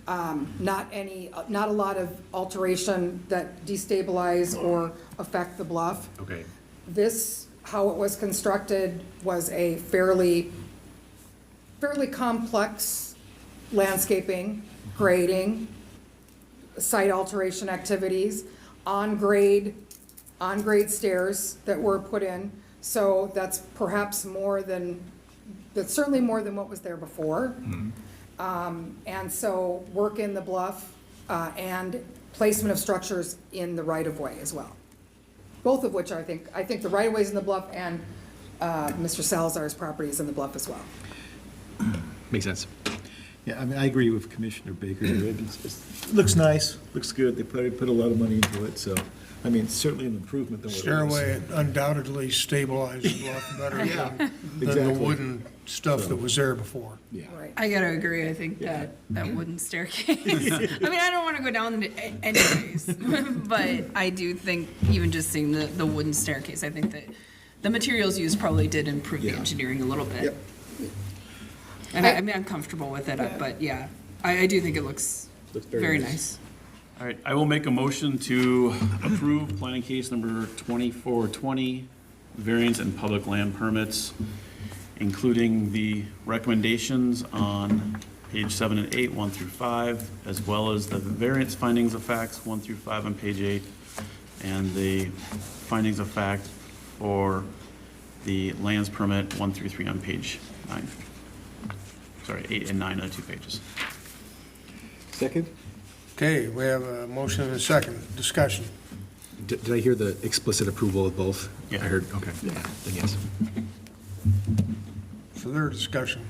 not a lot of alteration that destabilize or affect the bluff. Okay. This, how it was constructed, was a fairly complex landscaping, grading, site alteration activities, on-grade stairs that were put in. So that's certainly more than what was there before. And so work in the bluff and placement of structures in the right-of-way as well. Both of which I think the right-of-way is in the bluff and Mr. Salazar's property is in the bluff as well. Makes sense. Yeah, I mean, I agree with Commissioner Baker. It looks nice, looks good. They probably put a lot of money into it, so, I mean, it's certainly an improvement than what it was. Stairway undoubtedly stabilized the bluff better than the Exactly. wooden stuff that was there before. Yeah. Right. I gotta agree, I think that wooden staircase, I mean, I don't wanna go down anyways, but I do think even just seeing the wooden staircase, I think that the materials used probably did improve the Yeah. engineering a little bit. Yep. And I mean, I'm comfortable with it, but yeah, I do think it looks Looks very very nice. nice. All right, I will make a motion to approve planning case number 2420, variance and public land permits, including the recommendations on page 7 and 8, 1 through 5, as well as the variance findings of facts, 1 through 5 on page 8, and the findings of fact for the lands permit 1 through 3 on page 9. Sorry, 8 and 9 on 2 pages. Second? Okay, we have a motion and a second. Discussion. Did I hear the explicit approval of both? Yeah. I heard, okay, then yes. Further discussion.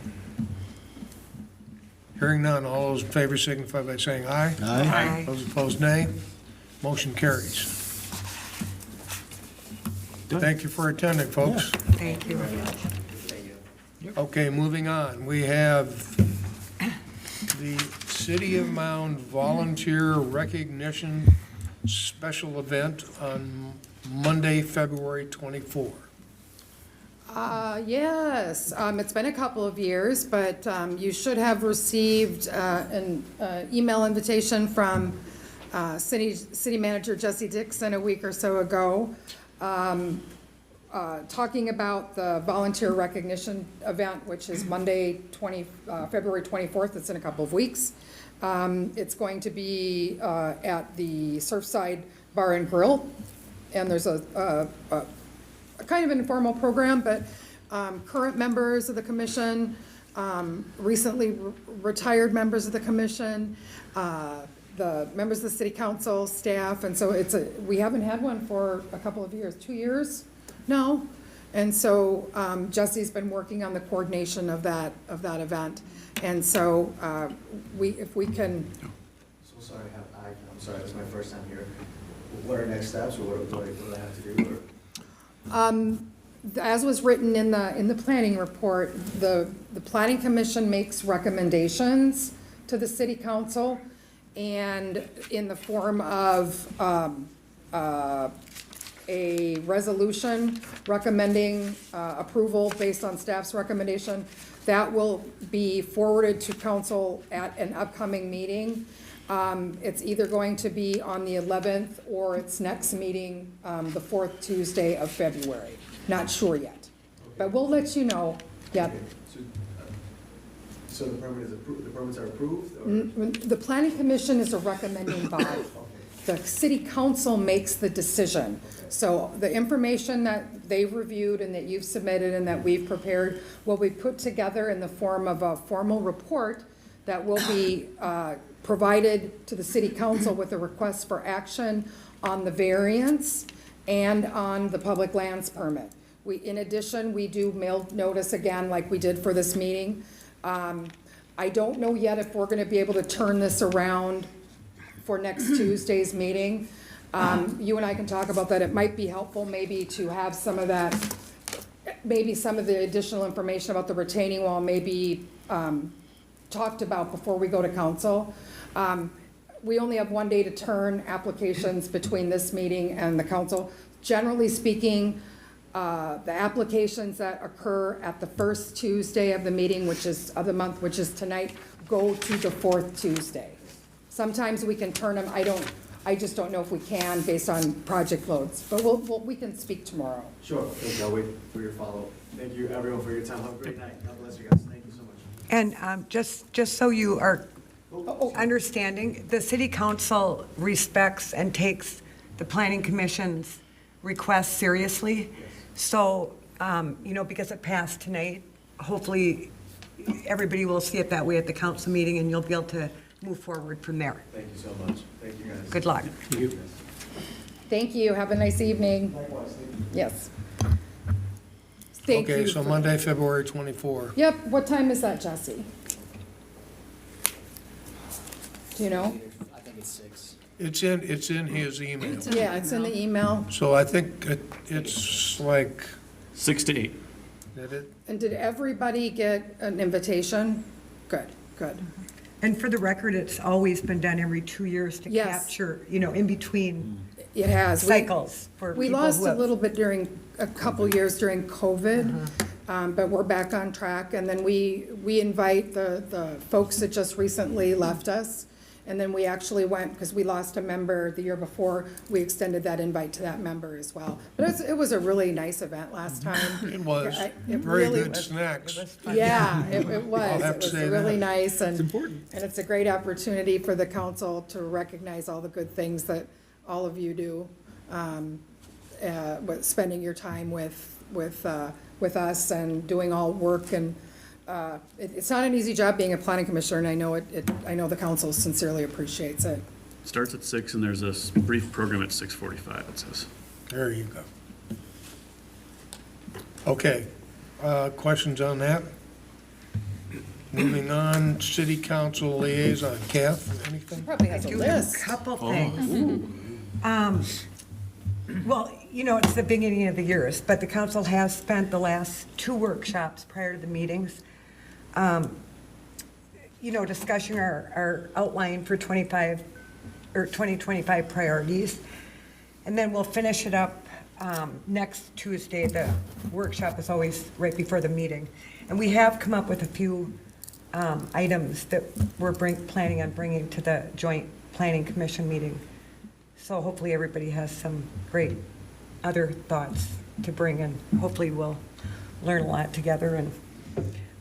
Hearing none, all those in favor signify by saying aye. Aye. Those opposed, nay. Motion carries. Thank you for attending, folks. Thank you. Okay, moving on. We have the City of Mound Volunteer Recognition Special Event on Monday, February 24. Yes, it's been a couple of years, but you should have received an email invitation from City Manager Jesse Dixon a week or so ago, talking about the volunteer recognition event, which is Monday, February 24th. It's in a couple of weeks. It's going to be at the Surfside Bar and Grill, and there's a kind of an informal program, but current members of the commission, recently retired members of the commission, the members of the city council, staff, and so we haven't had one for a couple of years, 2 years? No. And so Jesse's been working on the coordination of that event. And so if we can, So sorry, I'm sorry, it's my first time here. What are next steps, or what do I have to do, or? as was written in the planning report, the planning commission makes recommendations to the city council, and in the form of a resolution recommending approval based on staff's recommendation, that will be forwarded to council at an upcoming meeting. It's either going to be on the 11th or its next meeting, the 4th Tuesday of February. Not sure yet, but we'll let you know. Yeah. Okay, So the permit is approved, the permits are approved, or? The planning commission is a recommending body. The city council makes the decision. So the information that they've reviewed and that you've submitted and that we've prepared will be put together in the form of a formal report that will be provided to the city council with a request for action on the variance and on the public lands permit. In addition, we do mail notice again like we did for this meeting. I don't know yet if we're gonna be able to turn this around for next Tuesday's meeting. You and I can talk about that. It might be helpful maybe to have some of that, maybe some of the additional information about the retaining wall maybe talked about before we go to council. We only have one day to turn applications between this meeting and the council. Generally speaking, the applications that occur at the first Tuesday of the meeting, of the month, which is tonight, go to the 4th Tuesday. Sometimes we can turn them, I just don't know if we can based on project loads, but we can speak tomorrow. Sure, thank you, I'll wait for your follow-up. Thank you, everyone, for your time, have a great night, God bless you guys, thank you so much. And just so you are understanding, the city council respects and takes the planning commission's requests seriously. So, because it passed tonight, hopefully everybody will see it that way at the council meeting, and you'll be able to move forward from there. Thank you so much, thank you guys. Good luck. Thank you. Thank you. Have a nice evening. Likewise, thank you. Yes. Thank you. Okay, so for- Monday, February 24. Yep. What time is that, Jesse? Do you know? I think it's 6. It's in his email. Yeah, it's in the email. So I think it's like, 6 to 8. did it? And did everybody get an invitation? Good, good. And for the record, it's always been done every 2 years to Yes. capture, in between It has. cycles for We people lost who a have- little bit during, a couple years during COVID, but we're back on track. And then we invite the folks that just recently left us. And then we actually went, because we lost a member the year before, we extended that invite to that member as well. But it was a really nice event last time. It was. It Very really good was. snacks. Yeah, it was. I'll have It to was say really that. nice, and. It's important. And it's a great opportunity for the council to recognize all the good things that all of you do. with spending your time with us and doing all work. And it's not an easy job being a planning commissioner, and I know I know the council sincerely appreciates it. Starts at 6 and there's a brief program at 6:45, it says. There you go. Okay, questions on that? Moving on, city council liaison, Kath, anything? Probably has a do have list. a couple things. Well, you know, it's the beginning of the years, but the council has spent the last 2 workshops prior to the meetings, you know, discussing our outline for 2025 priorities. And then we'll finish it up next Tuesday. The workshop is always right before the meeting. And we have come up with a few items that we're planning on bringing to the joint planning commission meeting. So hopefully everybody has some great other thoughts to bring, and hopefully we'll learn a lot together and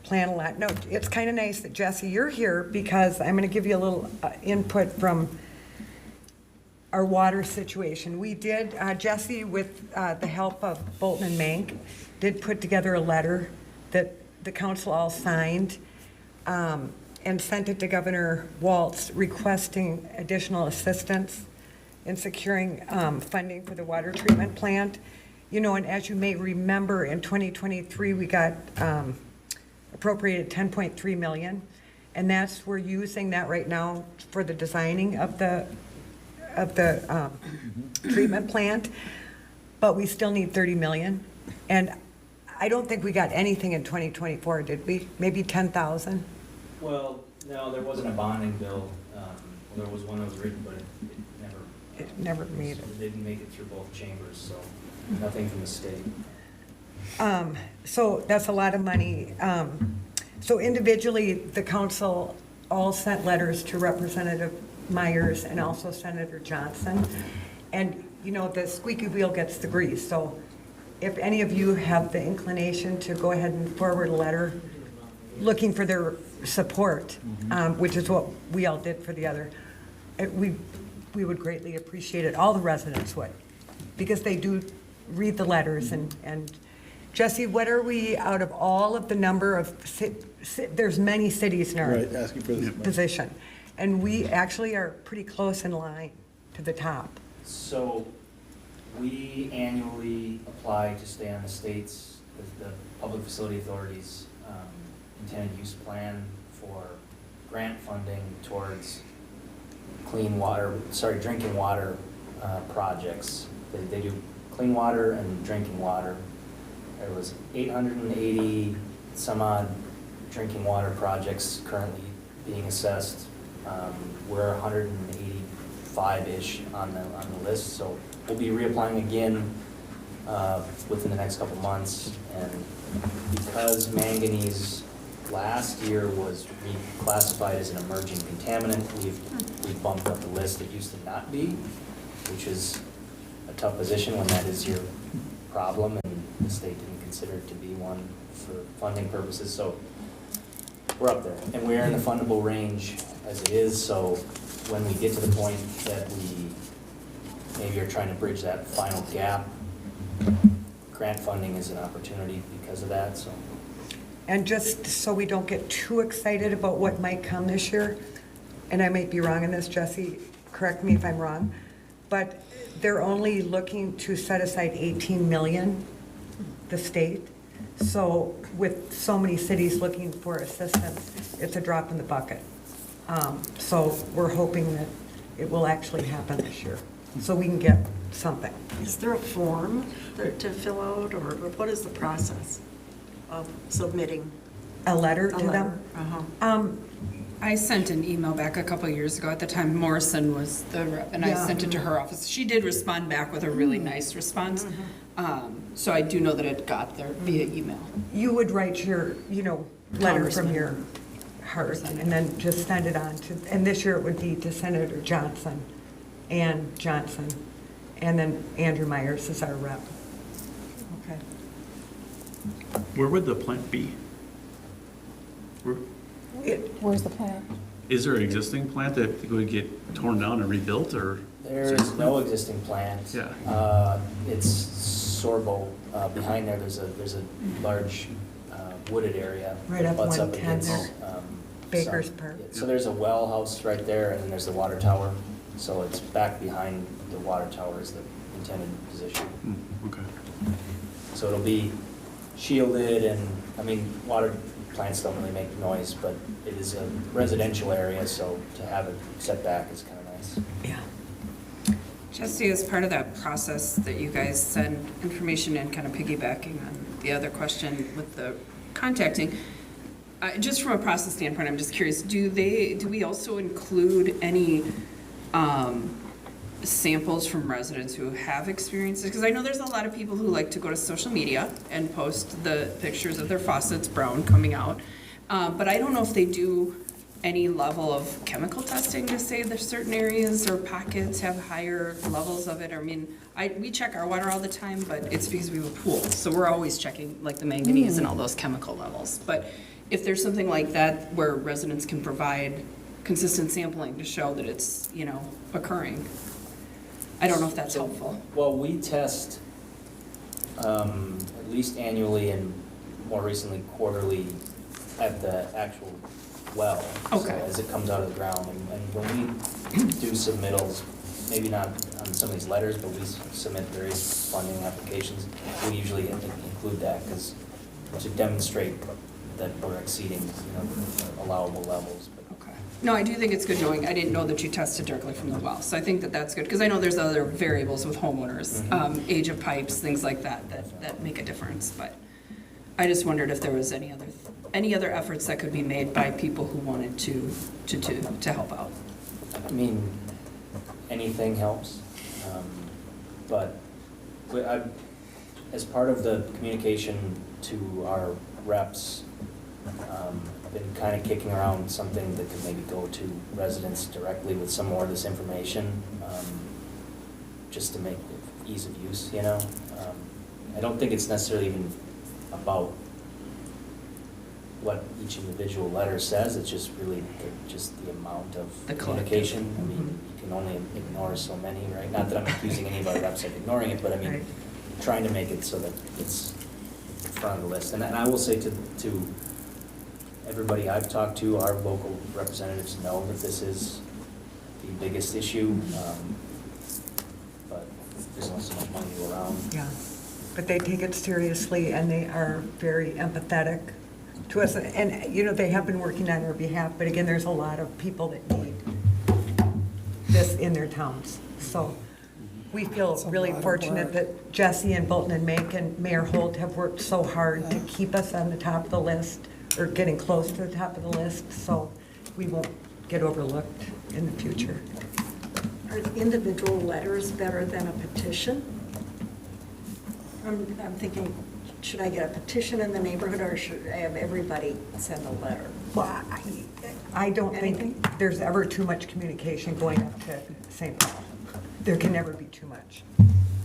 plan a lot. No, it's kind of nice that, Jesse, you're here, because I'm going to give you a little input from our water situation. We did, Jesse, with the help of Bolton and Mank, did put together a letter that the council all signed and sent it to Governor Walz requesting additional assistance in securing funding for the water treatment plant. You know, and as you may remember, in 2023, we got appropriated $10.3 million, and we're using that right now for the designing of the treatment plant, but we still need $30 million. And I don't think we got anything in 2024, did we? Maybe 10,000? Well, no, there wasn't a bonding bill. There was one that was written, but It never made it. it didn't make it through both chambers, so nothing from the state. So that's a lot of money. So individually, the council all sent letters to Representative Myers and also Senator Johnson. And, you know, the squeaky wheel gets the grease. So if any of you have the inclination to go ahead and forward a letter looking for their support, which is what we all did for the other, we would greatly appreciate it. All the residents would, because they do read the letters. And Jesse, what are we, out of all of the number of, there's many cities in our Right, asking for this. position, and we actually are pretty close in line to the top. So we annually apply to stay on the state's, the Public Facility Authority's intended use plan for grant funding towards drinking water projects. They do clean water and drinking water. There was 880 some odd drinking water projects currently being assessed. We're 185-ish on the list, so we'll be reapplying again within the next couple months. And because manganese last year was reclassified as an emerging contaminant, we've bumped up the list. It used to not be, which is a tough position when that is your problem, and the state didn't consider it to be one for funding purposes. So we're up there, and we're in the fundable range as it is. So when we get to the point that we maybe are trying to bridge that final gap, grant funding is an opportunity because of that. So. And just so we don't get too excited about what might come this year, and I might be wrong in this, Jesse, correct me if I'm wrong, but they're only looking to set aside 18 million, the state. So with so many cities looking for assistance, it's a drop in the bucket. So we're hoping that it will actually happen this year, so we can get something. Is there a form to fill out, or what is the process of submitting A letter a to them? letter? I sent an email back a couple of years ago. At the time, Morrison was the rep, and I Yeah. sent it to her office. She did respond back with a really nice response. So I do know that it got there via email. You would write your, letter from Congressman. your heart, and then just send it on to, and this year it would be to Senator Johnson, and then Andrew Myers is our rep. Okay. Where would the plant be? Where's the plan? Is there an existing plant that would get torn down and rebuilt, or? There is no existing plant. Yeah. It's Sorbo, behind there, there's a large wooded area. Right up Butts 110 against, there. um, Baker's some- Park. So there's a well house right there, and then there's the water tower. So it's back behind the water tower is the intended position. Okay. So it'll be shielded and, I mean, water plants don't really make noise, but it is a residential area, so to have it set back is kind of nice. Yeah. Jesse, as part of that process that you guys send information in, kind of piggybacking on the other question with the contacting, just from a process standpoint, I'm just curious, do we also include any samples from residents who have experiences? Because I know there's a lot of people who like to go to social media and post the pictures of their faucets brown coming out. But I don't know if they do any level of chemical testing to say there's certain areas or pockets have higher levels of it. I mean, we check our water all the time, but it's because we have a pool. So we're always checking like the manganese and all those chemical levels. But if there's something like that where residents can provide consistent sampling to show that it's, occurring, I don't know if that's helpful. Well, we test at least annually and more recently quarterly at the actual well. Okay. So as it comes out of the ground, and when we do submittals, maybe not on some of these letters, but we submit various funding applications, we usually include that because to demonstrate that we're exceeding, the allowable levels. But Okay. No, I do think it's good knowing, I didn't know that you tested directly from the well, so I think that that's good, because I know there's other variables with homeowners, age of pipes, things like that make a difference, but I just wondered if there was any other efforts that could be made by people who wanted to help out. I mean, anything helps, but as part of the communication to our reps, been kind of kicking around something that could maybe go to residents directly with some more of this information, just to make it ease of use, I don't think it's necessarily even about what each individual letter says, it's just really just the amount of The collective. communication. I mean, you can only ignore so many, right? Not that I'm accusing any of our reps of ignoring it, but I mean, Right. trying to make it so that it's in front of the list. And I will say to everybody I've talked to, our local representatives know that this is the biggest issue, but there's not so much money to go around. Yeah, but they take it seriously and they are very empathetic to us. And, they have been working on our behalf, but again, there's a lot of people that need this in their towns. So we feel It's a really lot of fortunate work. that Jesse and Bolton and Make and Mayor Holt have worked so hard to keep us on the top of the list, or getting close to the top of the list, so we won't get overlooked in the future. Are individual letters better than a petition? I'm thinking, should I get a petition in the neighborhood, or should I have everybody send a letter? Well, I don't think Anything? there's ever too much communication going up to St. Paul. There can never be too much.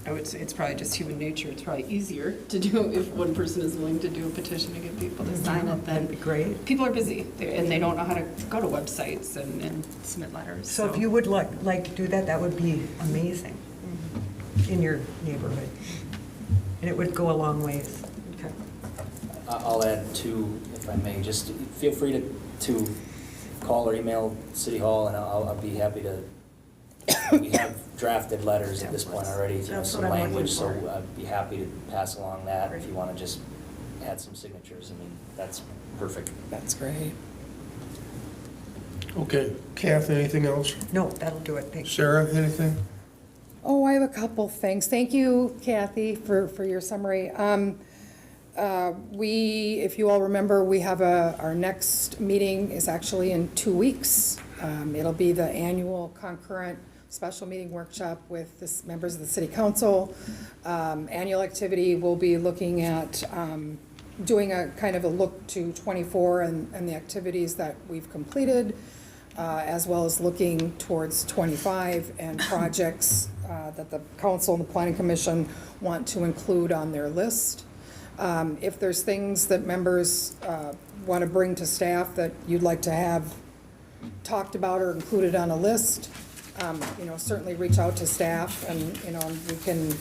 I would say it's probably just human nature. It's probably easier to do if one person is willing to do a petition to get people to sign it That'd be than great. people are busy and they don't know how to go to websites and submit letters. So if you would like to do that, that would be amazing in your neighborhood. And it would go a long ways. Okay. I'll add two, if I may, just feel free to call or email City Hall, and I'll be happy to, we have drafted letters at this point already, That's some what I'm language, so looking for. I'd be happy to pass along that. If you want to just add some signatures, I mean, that's perfect. That's great. Okay, Kath, anything else? No, that'll do it. Thank you. Sarah, anything? Oh, I have a couple things. Thank you, Kathy, for your summary. If you all remember, we have our next meeting is actually in 2 weeks. It'll be the annual concurrent special meeting workshop with the members of the city council. Annual activity, we'll be looking at doing a kind of a look to '24 and the activities that we've completed, as well as looking towards '25 and projects that the council and the planning commission want to include on their list. If there's things that members want to bring to staff that you'd like to have talked about or included on a list, certainly reach out to staff and, we can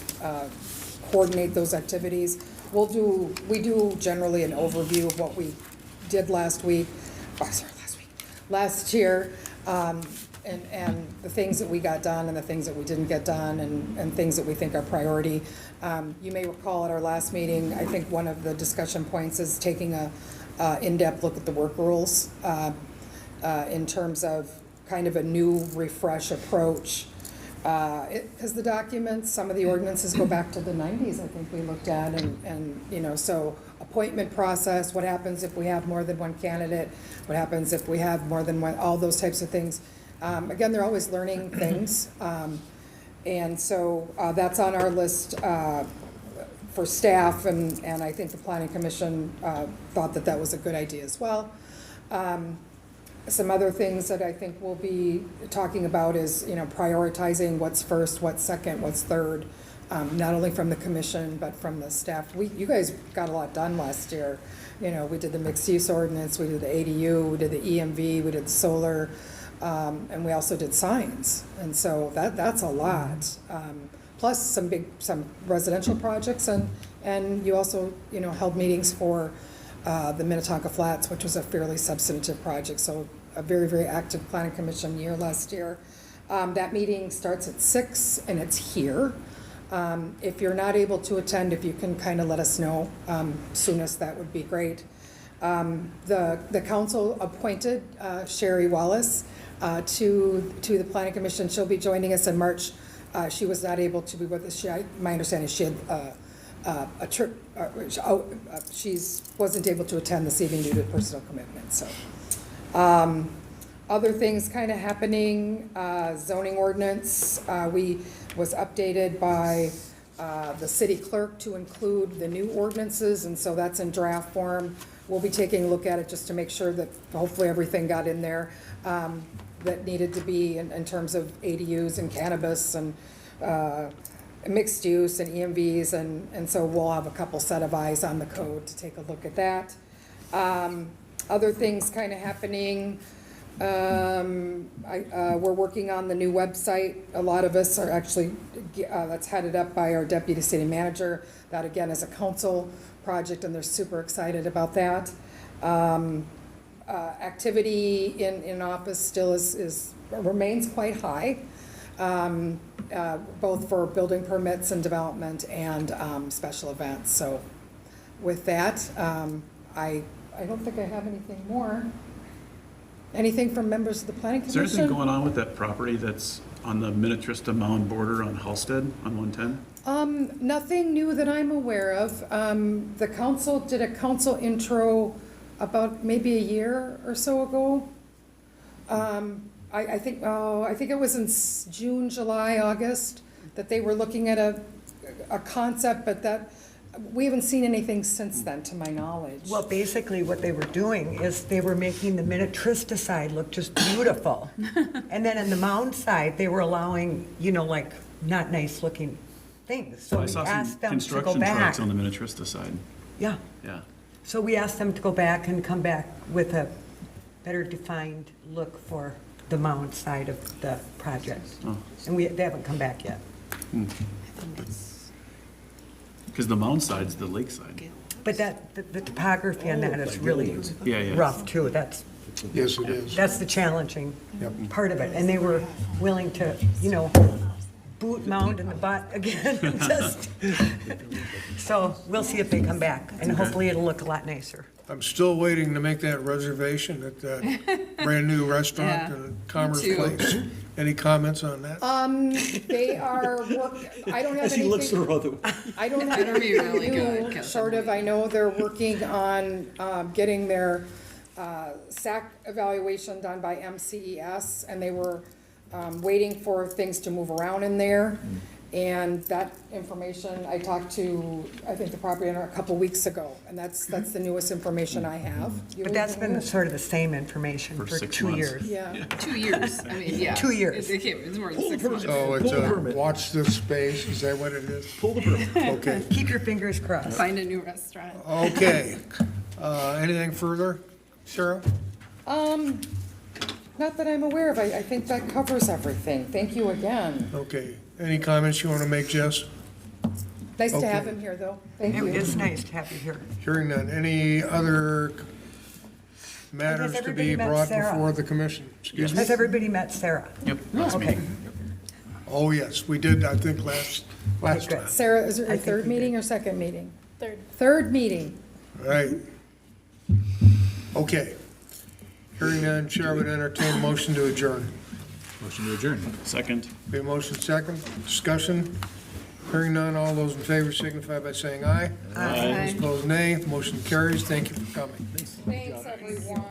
coordinate those activities. We do generally an overview of what we did last year, and the things that we got done and the things that we didn't get done and things that we think are priority. You may recall at our last meeting, I think one of the discussion points is taking a in-depth look at the work rules in terms of kind of a new refresh approach. Because the documents, some of the ordinances go back to the 90s, I think we looked at, and so appointment process, what happens if we have more than one candidate, what happens if we have more than one, all those types of things. Again, they're always learning things, and so that's on our list for staff, and I think the Planning Commission thought that that was a good idea as well. Some other things that I think we'll be talking about is, prioritizing what's first, what's second, what's third, not only from the commission, but from the staff. You guys got a lot done last year. We did the mixed use ordinance, we did the ADU, we did the EMV, we did the solar, and we also did signs. And so that's a lot. Plus some residential projects, and you also, held meetings for the Minnetonka Flats, which was a fairly substantive project. So a very, very active Planning Commission year last year. That meeting starts at 6 and it's here. If you're not able to attend, if you can kind of let us know soonest, that would be great. The council appointed Sherry Wallace to the Planning Commission. She'll be joining us in March. She was not able to be with us. My understanding is she had a trip. She wasn't able to attend this evening due to personal commitments. So, other things kind of happening. Zoning ordinance was updated by the city clerk to include the new ordinances, and so that's in draft form. We'll be taking a look at it just to make sure that hopefully everything got in there that needed to be in terms of ADUs and cannabis and mixed use and EMVs, and so we'll have a couple set of eyes on the code to take a look at that. Other things kind of happening. We're working on the new website. A lot of us are actually, that's headed up by our deputy city manager. That again is a council project, and they're super excited about that. Activity in office still remains quite high, both for building permits and development and special events. So with that, I don't think I have anything more. Anything from members of the Planning Is Commission? there anything going on with that property that's on the Minnetrista Mound border on Halsted on 110? Nothing new that I'm aware of. The council did a council intro about maybe a year or so ago. I think it was in June, July, August, that they were looking at a concept, but that we haven't seen anything since then, to my knowledge. Well, basically what they were doing is they were making the Minnetrista side look just beautiful. And then in the Mound side, they were allowing, like not nice looking things. So I we saw asked some them to go construction back. trucks on the Minnetrista side. Yeah. Yeah. So we asked them to go back and come back with a better defined look for the Mound side of the project. Oh. And they haven't come back yet. Because the Mound side's the lake side. But the topography on that is really Yeah. rough too. That's Yes, it is. the challenging part of it. And they were willing to, boot Mound in the butt again. So we'll see if they come back, and hopefully it'll look a lot nicer. I'm still waiting to make that reservation at that brand-new restaurant Yeah, in Commerce too. Place. Any comments on that? They are I don't have As he looks anything, her other way. I don't have Better be really anything good, new, 'cause short of, I know they're working on getting their SAC evaluation done by MCES, and they were waiting for things to move around in there. And that information, I talked to, I think, the property owner a couple weeks ago, and that's the newest information I have. You But that's anything been new? sort of the same information For for 6 2 months. years. Yeah. 2 years, I mean, yeah. 2 years. It's more than 6 months. So it's a watch this space, is that what it is? Pull the permit. Okay, Keep your fingers crossed. Find a new restaurant. okay. Anything further, Sarah? Not that I'm aware of. I think that covers everything. Thank you again. Okay. Any comments you want to make, Jess? Nice to have Okay. him here, though. Thank It you. is nice to have you here. Hearing none. Any other matters to everybody be met brought Sarah? before the commission? Excuse me? Has everybody met Sarah? Yep, last Okay. meeting. Oh, yes, we did, I think, last good. time. Sarah, is it I your think third we meeting did. or second meeting? Third. Third meeting. Right. Okay. Hearing none, Chair would entertain a motion to adjourn. Motion to adjourn. Second. We have motion second, discussion. Hearing none, all those in favor signify by saying aye. Those opposed, nay. Motion carries. Thank you for coming. Thanks, everyone.